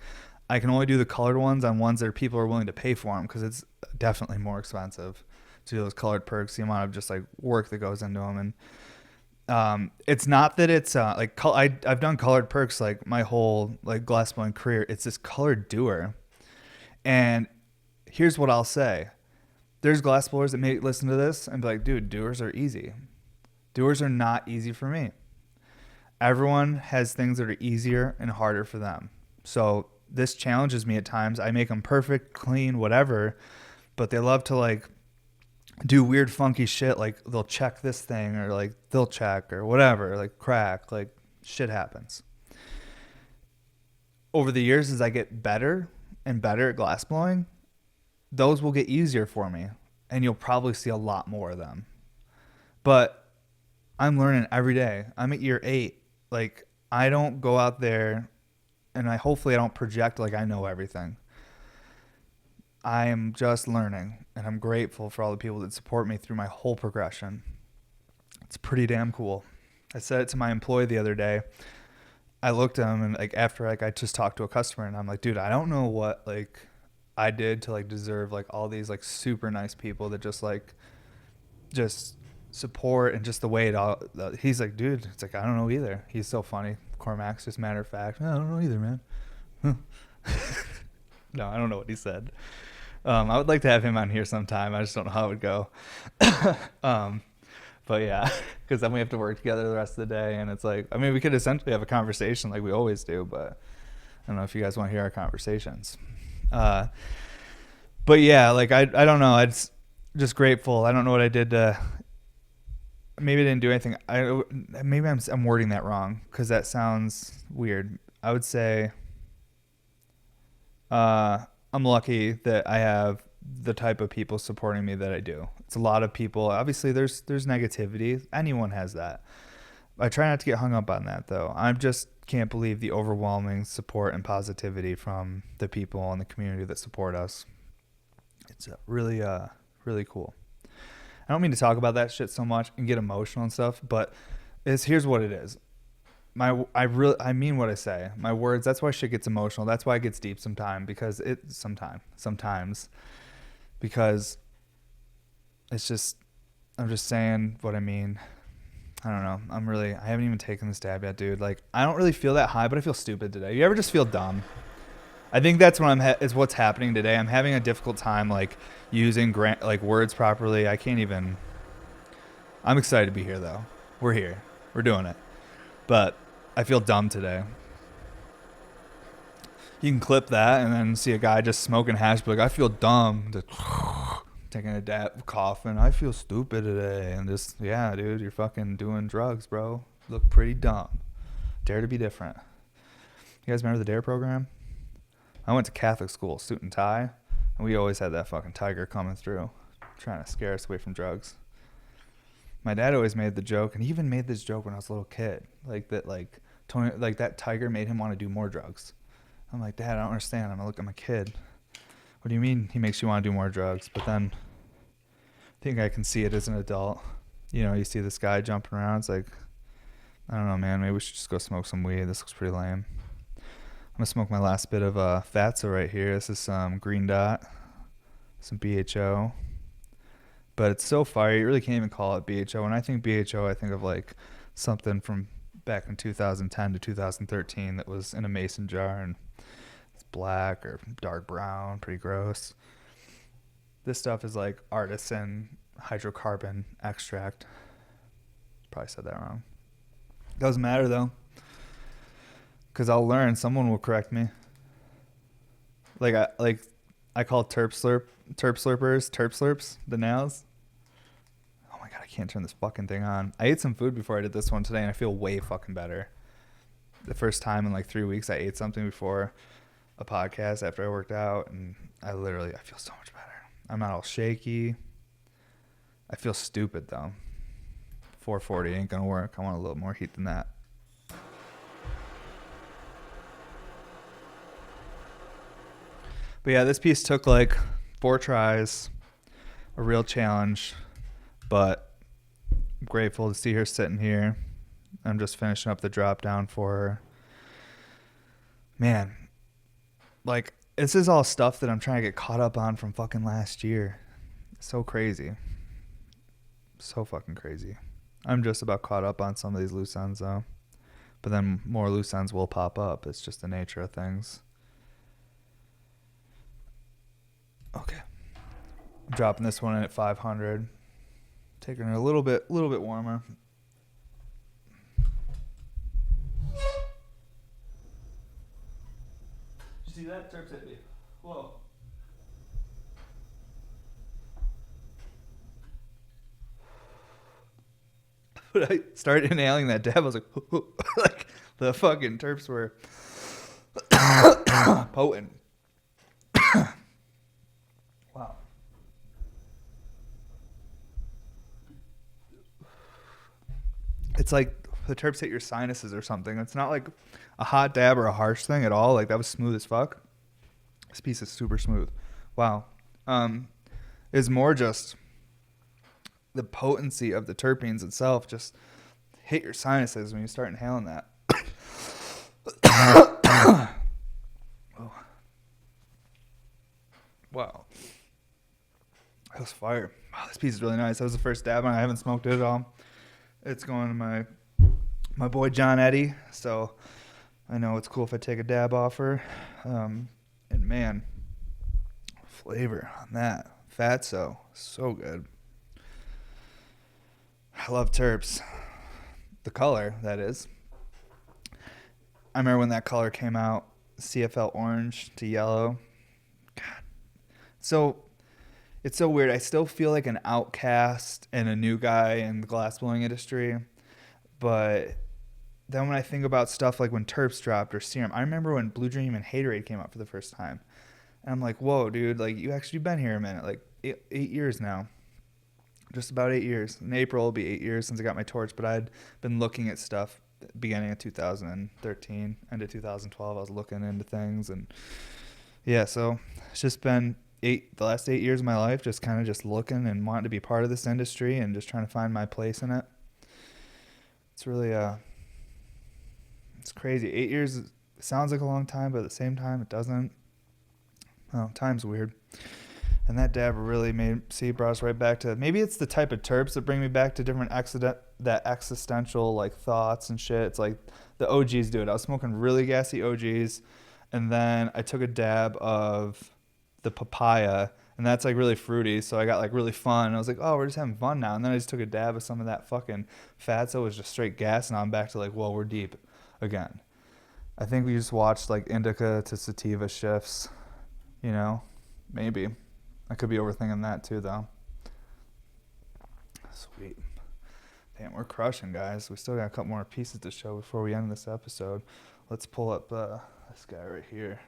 I can only do the colored ones on ones that people are willing to pay for them because it's definitely more expensive to do those colored perks. The amount of just like work that goes into them, and it's not that it's like I've done colored perks like my whole like glassblowing career. It's this colored doer, and here's what I'll say: there's glassblowers that may listen to this and be like, "Dude, doers are easy. Doers are not easy for me." Everyone has things that are easier and harder for them. So this challenges me at times. I make them perfect, clean, whatever, but they love to like do weird funky shit. Like they'll check this thing or like they'll check or whatever, like crack, like shit happens. Over the years, as I get better and better at glassblowing, those will get easier for me and you'll probably see a lot more of them. But I'm learning every day. I'm at year 8. Like I don't go out there and hopefully I don't project like I know everything. I am just learning, and I'm grateful for all the people that support me through my whole progression. It's pretty damn cool. I said it to my employee the other day. I looked at him and like after like I just talked to a customer and I'm like, dude, I don't know what like I did to like deserve like all these like super nice people that just support and just the way it all. He's like, dude, it's like I don't know either. He's so funny. Cormac's just matter of fact. I don't know either, man. No, I don't know what he said. I would like to have him on here sometime. I just don't know how it would go. But yeah, because then we have to work together the rest of the day, and it's like, I mean, we could essentially have a conversation like we always do, but I don't know if you guys want to hear our conversations. But yeah, like I don't know. I'm just grateful. I don't know what I did to. Maybe I didn't do anything. Maybe I'm wording that wrong because that sounds weird. I would say I'm lucky that I have the type of people supporting me that I do. It's a lot of people. Obviously, there's negativity. Anyone has that. I try not to get hung up on that, though. I just can't believe the overwhelming support and positivity from the people in the community that support us. It's really cool. I don't mean to talk about that shit so much and get emotional and stuff, but here's what it is. I mean what I say. My words, that's why shit gets emotional. That's why it gets deep sometimes because it's just, I'm just saying what I mean. I don't know. I haven't even taken this dab yet, dude. Like, I don't really feel that high, but I feel stupid today. You ever just feel dumb? I think that's what is what's happening today. I'm having a difficult time, like, using words properly. I can't even. I'm excited to be here, though. We're here. We're doing it. But I feel dumb today. You can clip that and then see a guy just smoking hash, be like, I feel dumb. Just taking a dab, coughing. I feel stupid today. And just, yeah, dude, you're fucking doing drugs, bro. Look pretty dumb. Dare to be different. You guys remember the DARE program? I went to Catholic school, suit and tie, and we always had that fucking tiger coming through, trying to scare us away from drugs. My dad always made the joke, and he even made this joke when I was a little kid, like Tony, like that tiger made him want to do more drugs. I'm like, Dad, I don't understand. I'm a kid. What do you mean he makes you want to do more drugs? But then I think I can see it as an adult. You know, you see this guy jumping around. It's like, I don't know, man. Maybe we should just go smoke some weed. This looks pretty lame. I'm going to smoke my last bit of Fatso right here. This is some Green Dot, some BHO. But it's so fire, you really can't even call it BHO. When I think BHO, I think of like something from back in 2010 to 2013 that was in a mason jar and it's black or dark brown, pretty gross. This stuff is like artisan hydrocarbon extract. Probably said that wrong. Doesn't matter though, because I'll learn. Someone will correct me. I call terp slurps, the nails. Oh my god, I can't turn this fucking thing on. I ate some food before I did this one today, and I feel way fucking better. The first time in like 3 weeks, I ate something before a podcast after I worked out, and I feel so much better. I'm not all shaky. I feel stupid though. 440 ain't gonna work. I want a little more heat than that. But yeah, this piece took like 4 tries, a real challenge, but I'm grateful to see her sitting here. I'm just finishing up the drop down for her. Man, like, this is all stuff that I'm trying to get caught up on from fucking last year. It's so crazy. So fucking crazy. I'm just about caught up on some of these loose ends though. But then more loose ends will pop up. It's just the nature of things. Okay. I'm dropping this one in at 500. Taking her a little bit warmer. See that? Terps hit me. Whoa. When I started inhaling that dab, I was like, like the fucking terps were potent. Wow. It's like the terps hit your sinuses or something. It's not like a hot dab or a harsh thing at all. Like, that was smooth as fuck. This piece is super smooth. Wow. Is more just the potency of the terpenes itself just hit your sinuses when you start inhaling that. Oh. Wow. That was fire. Wow, this piece is really nice. That was the first dab, and I haven't smoked it at all. It's going to my boy John Eddie, so I know it's cool if I take a dab off her. And man, flavor on that. Fatso, so good. I love terps. The color, that is. I remember when that color came out, CFL orange to yellow. God. So it's so weird. I still feel like an outcast and a new guy in the glassblowing industry. But then when I think about stuff like when terps dropped or serum, I remember when Blue Dream and Haterade came out for the first time. And I'm like, whoa, dude, like, you actually been here a minute. Like, 8 years now. Just about 8 years. In April will be 8 years since I got my torch, but I'd been looking at stuff beginning of 2013, end of 2012. I was looking into things, and yeah, so it's just been the last 8 years of my life, just kind of just looking and wanting to be part of this industry and just trying to find my place in it. It's really it's crazy. 8 years sounds like a long time, but at the same time, it doesn't. Oh, time's weird. And that dab really brought us right back to, maybe it's the type of terps that bring me back to different that existential like thoughts and shit. It's like the OGs do it. I was smoking really gassy OGs, and then I took a dab of the papaya, and that's like really fruity. So I got like really fun. I was like, oh, we're just having fun now. And then I just took a dab of some of that fucking fat, so it was just straight gas. And now I'm back to like, whoa, we're deep again. I think we just watched like indica to sativa shifts, you know, maybe. I could be overthinking that too, though. Sweet. Damn, we're crushing, guys. We still got a couple more pieces to show before we end this episode. Let's pull up this guy right here.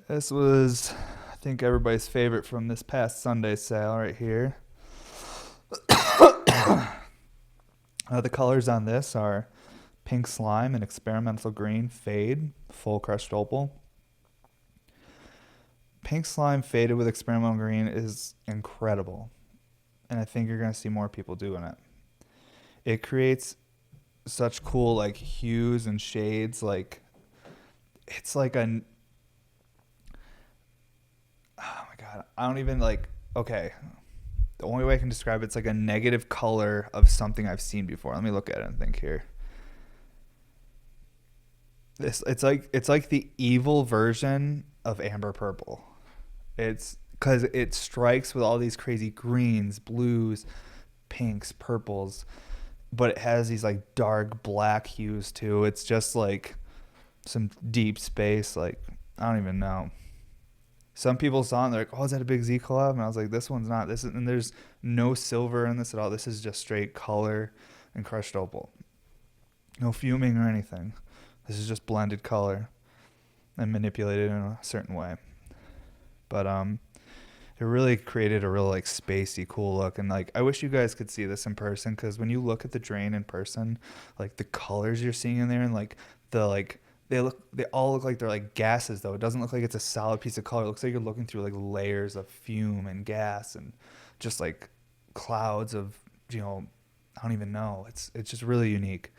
This was, I think, everybody's favorite from this past Sunday sale right here. The colors on this are pink slime and experimental green fade, full crushed opal. Pink slime faded with experimental green is incredible, and I think you're going to see more people doing it. It creates such cool like hues and shades. Like it's like oh my god, I don't even like, okay, the only way I can describe it's like a negative color of something I've seen before. Let me look at it and think here. It's like the evil version of amber purple. It's because it strikes with all these crazy greens, blues, pinks, purples, but it has these like dark black hues too. It's just like some deep space. Like, I don't even know. Some people saw it and they're like, oh, is that a big Z collab? And I was like, this one's not. And there's no silver in this at all. This is just straight color and crushed opal. No fuming or anything. This is just blended color and manipulated in a certain way. But it really created a real like spacey cool look. And like, I wish you guys could see this in person, because when you look at the drain in person, like the colors you're seeing in there, and like they all look like they're like gases, though. It doesn't look like it's a solid piece of color. It looks like you're looking through like layers of fume and gas and just like clouds of, I don't even know. It's just really unique.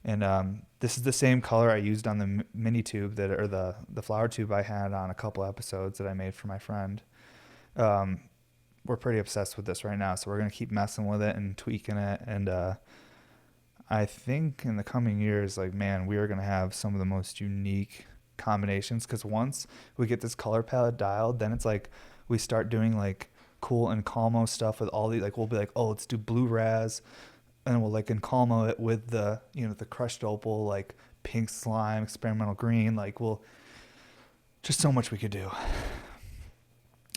And this is the same color I used on the mini tube or the flower tube I had on a couple episodes that I made for my friend. We're pretty obsessed with this right now, so we're going to keep messing with it and tweaking it. And I think in the coming years, like, man, we are going to have some of the most unique combinations, because once we get this color palette dialed, then it's like we start doing like cool and calmo stuff with all these, like, we'll be like, oh, let's do blue raz, and we'll like encalmo it with the, the crushed opal, like pink slime, experimental green. Like, just so much we could do.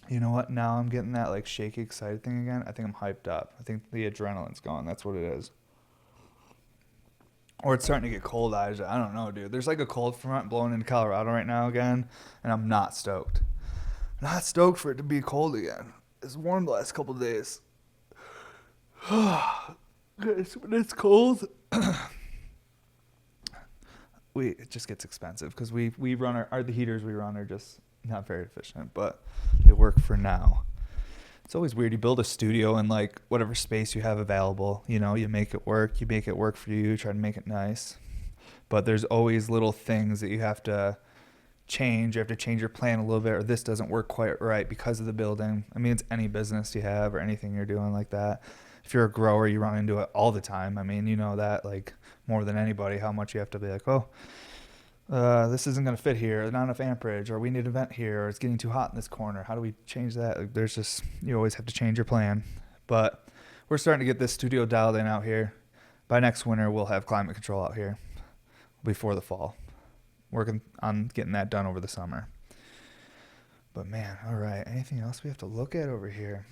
You know what? Now I'm getting that like shaky, excited thing again. I think I'm hyped up. I think the adrenaline's gone. That's what it is. Or it's starting to get cold, Ijah. I don't know, dude. There's like a cold front blowing into Colorado right now again, and I'm not stoked. Not stoked for it to be cold again. It's warm the last couple of days. When it's cold, it just gets expensive, because we run the heaters we run are just not very efficient, but they work for now. It's always weird. You build a studio in like whatever space you have available. You make it work. You make it work for you. Try to make it nice. But there's always little things that you have to change. You have to change your plan a little bit, or this doesn't work quite right because of the building. I mean, it's any business you have or anything you're doing like that. If you're a grower, you run into it all the time. I mean, you know that like more than anybody, how much you have to be like, oh, this isn't going to fit here, not enough amperage, or we need a vent here, or it's getting too hot in this corner. How do we change that? Like, there's just, you always have to change your plan. But we're starting to get this studio dialed in out here. By next winter, we'll have climate control out here before the fall. Working on getting that done over the summer. But man, all right. Anything else we have to look at over here?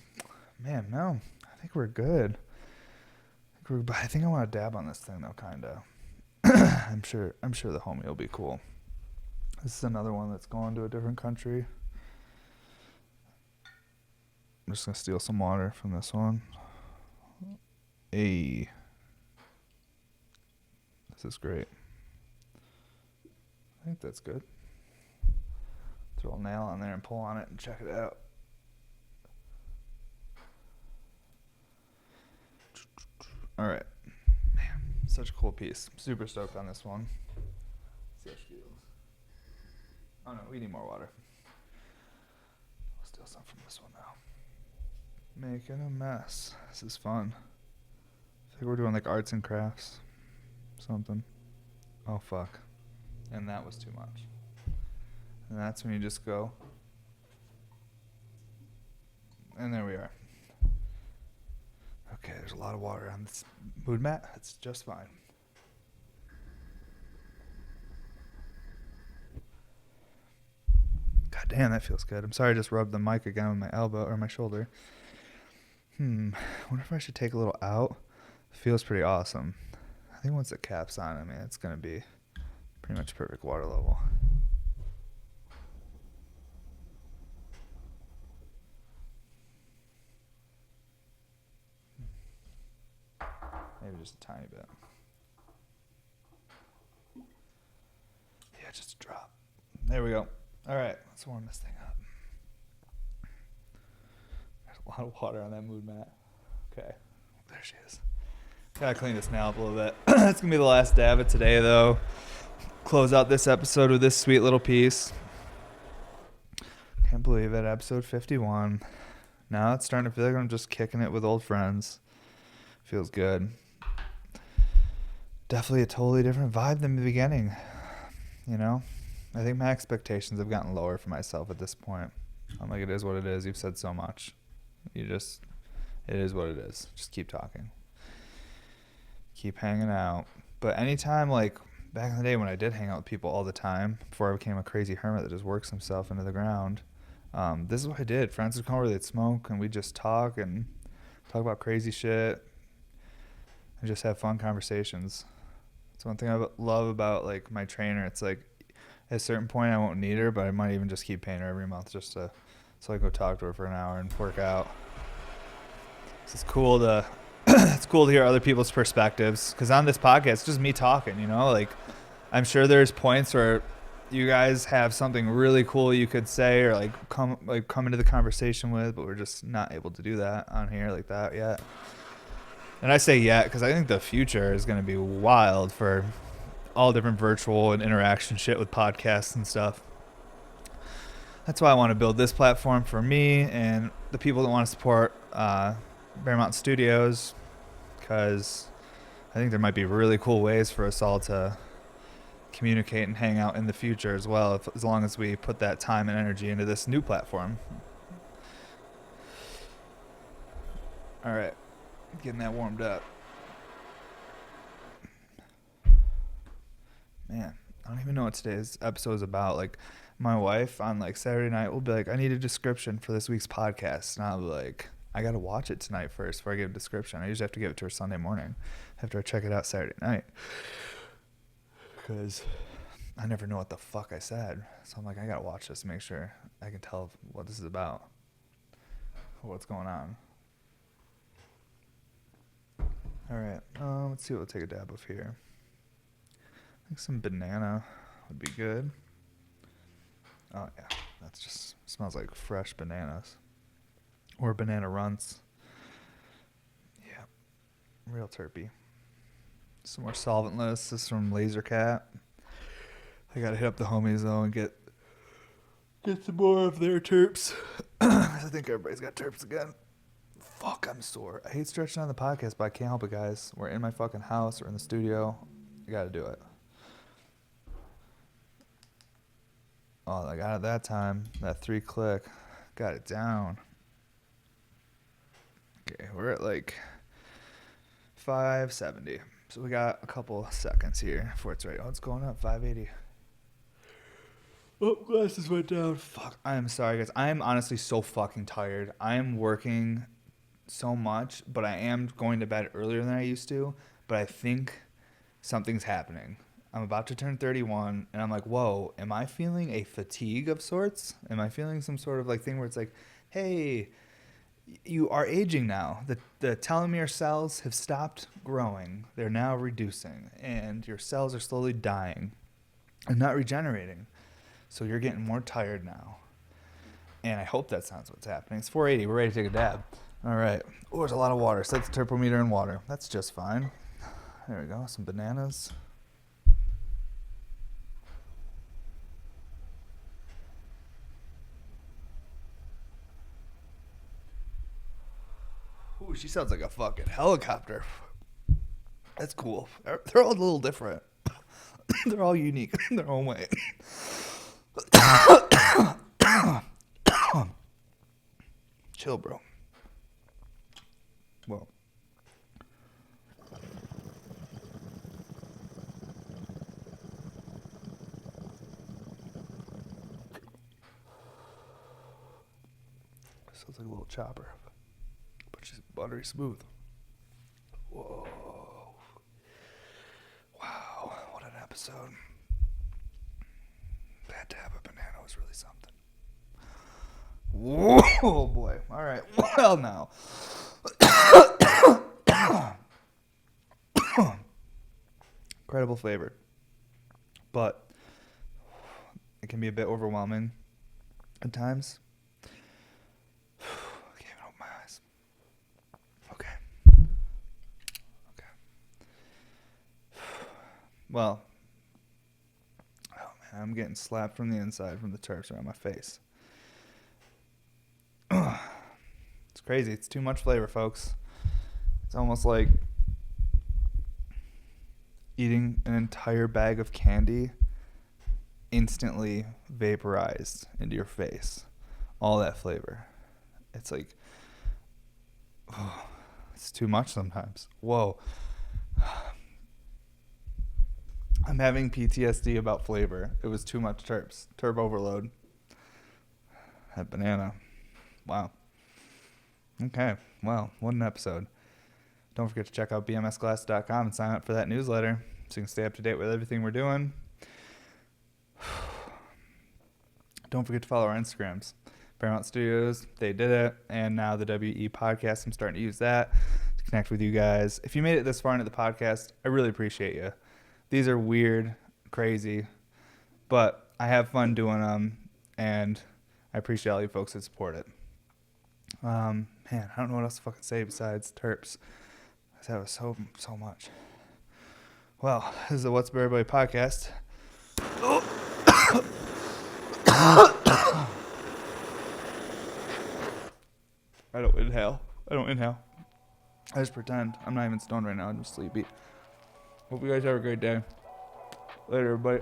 Man, no. I think we're good. I think I want to dab on this thing though, kind of. I'm sure the homie will be cool. This is another one that's going to a different country. I'm just gonna steal some water from this one. Hey, this is great. I think that's good. Throw a nail on there and pull on it and check it out. All right. Man, such a cool piece. Super stoked on this one. Oh no, we need more water. I'll steal steal some from this one now. Making a mess. This is fun. I think we're doing like arts and crafts. Something. Oh, fuck. And that was too much. And that's when you just go. And there we are. Okay, there's a lot of water on this mood mat. It's just fine. God damn, that feels good. I'm sorry I just rubbed the mic again with my elbow or my shoulder. Wonder if I should take a little out. Feels pretty awesome. I think once the cap's on, I mean, it's going to be pretty much perfect water level. Maybe just a tiny bit. Yeah, just a drop. There we go. All right, let's warm this thing up. There's a lot of water on that mood mat. Okay, there she is. Gotta clean this nail up a little bit. That's gonna be the last dab of today, though. Close out this episode with this sweet little piece. Can't believe it, episode 51. Now it's starting to feel like I'm just kicking it with old friends. Feels good. Definitely a totally different vibe than the beginning. You know? I think my expectations have gotten lower for myself at this point. I'm like, it is what it is. You've said so much. It is what it is. Just keep talking. Keep hanging out. But anytime, like, back in the day when I did hang out with people all the time, before I became a crazy hermit that just works himself into the ground, this is what I did. Friends would come over, they'd smoke, and we'd just talk about crazy shit and just have fun conversations. It's one thing I love about, like, my trainer. It's like, at a certain point, I won't need her, but I might even just keep paying her every month just so I go talk to her for an hour and work out. It's cool to it's cool to hear other people's perspectives, because on this podcast, it's just me talking, you know? Like, I'm sure there's points where you guys have something really cool you could say or, like, come into the conversation with, but we're just not able to do that on here like that yet. And I say yet because I think the future is going to be wild for all different virtual and interaction shit with podcasts and stuff. That's why I want to build this platform for me and the people that want to support Bear Mountain Studios, because I think there might be really cool ways for us all to communicate and hang out in the future as well, as long as we put that time and energy into this new platform. All right, getting that warmed up. Man, I don't even know what today's episode is about. Like, my wife on, like, Saturday night will be like, I need a description for this week's podcast. And I'll be like, I got to watch it tonight first before I give a description. I usually have to give it to her Sunday morning after I check it out Saturday night, because I never know what the fuck I said. So I'm like, I got to watch this to make sure I can tell what this is about, what's going on. All right, let's see what we'll take a dab of here. I think some banana would be good. Oh, yeah. That just smells like fresh bananas. Or banana runts. Yeah. Real terpy. Some more solventless. This is from Laser Cat. I gotta hit up the homies, though, and get some more of their terps. I think everybody's got terps again. Fuck, I'm sore. I hate stretching on the podcast, but I can't help it, guys. We're in my fucking house. We're in the studio. I gotta do it. Oh, I got it that time. That 3-click. Got it down. Okay, we're at like 570. So we got a couple seconds here before it's ready. Oh, it's going up. 580. Oh, glasses went down. Fuck. I am sorry, guys. I am honestly so fucking tired. I am working so much, but I am going to bed earlier than I used to. But I think something's happening. I'm about to turn 31, and I'm like, whoa, am I feeling a fatigue of sorts? Am I feeling some sort of like thing where it's like, hey, you are aging now. The telomere cells have stopped growing. They're now reducing, and your cells are slowly dying and not regenerating. So you're getting more tired now. And I hope that sounds what's happening. It's 480. We're ready to take a dab. All right. Oh, there's a lot of water. Set the turbometer in water. That's just fine. There we go. Some bananas. She sounds like a fucking helicopter. That's cool. They're all a little different. They're all unique in their own way. Chill, bro. Well. Sounds like a little chopper. But she's buttery smooth. Whoa. Wow. What an episode. That dab of banana was really something. Whoa, boy. All right. Well, now. Incredible flavor. But it can be a bit overwhelming at times. I can't even open my eyes. Okay. Well. Oh, man. I'm getting slapped from the inside from the Terps around my face. It's crazy. It's too much flavor, folks. It's almost like eating an entire bag of candy instantly vaporized into your face. All that flavor. It's like, oh, it's too much sometimes. Whoa. I'm having PTSD about flavor. It was too much Terps. Terp overload. That banana. Wow. Okay. Well, what an episode. Don't forget to check out bmsglass.com and sign up for that newsletter so you can stay up to date with everything we're doing. Don't forget to follow our Instagrams. Paramount Studios, they did it. And now the WE podcast, I'm starting to use that to connect with you guys. If you made it this far into the podcast, I really appreciate you. These are weird, crazy, but I have fun doing them, and I appreciate all you folks that support it. Man, I don't know what else to fucking say besides Terps. That was so much. Well, this is the What's Up Everybody podcast. I don't inhale. I just pretend. I'm not even stoned right now. I'm just sleepy. Hope you guys have a great day. Later, everybody.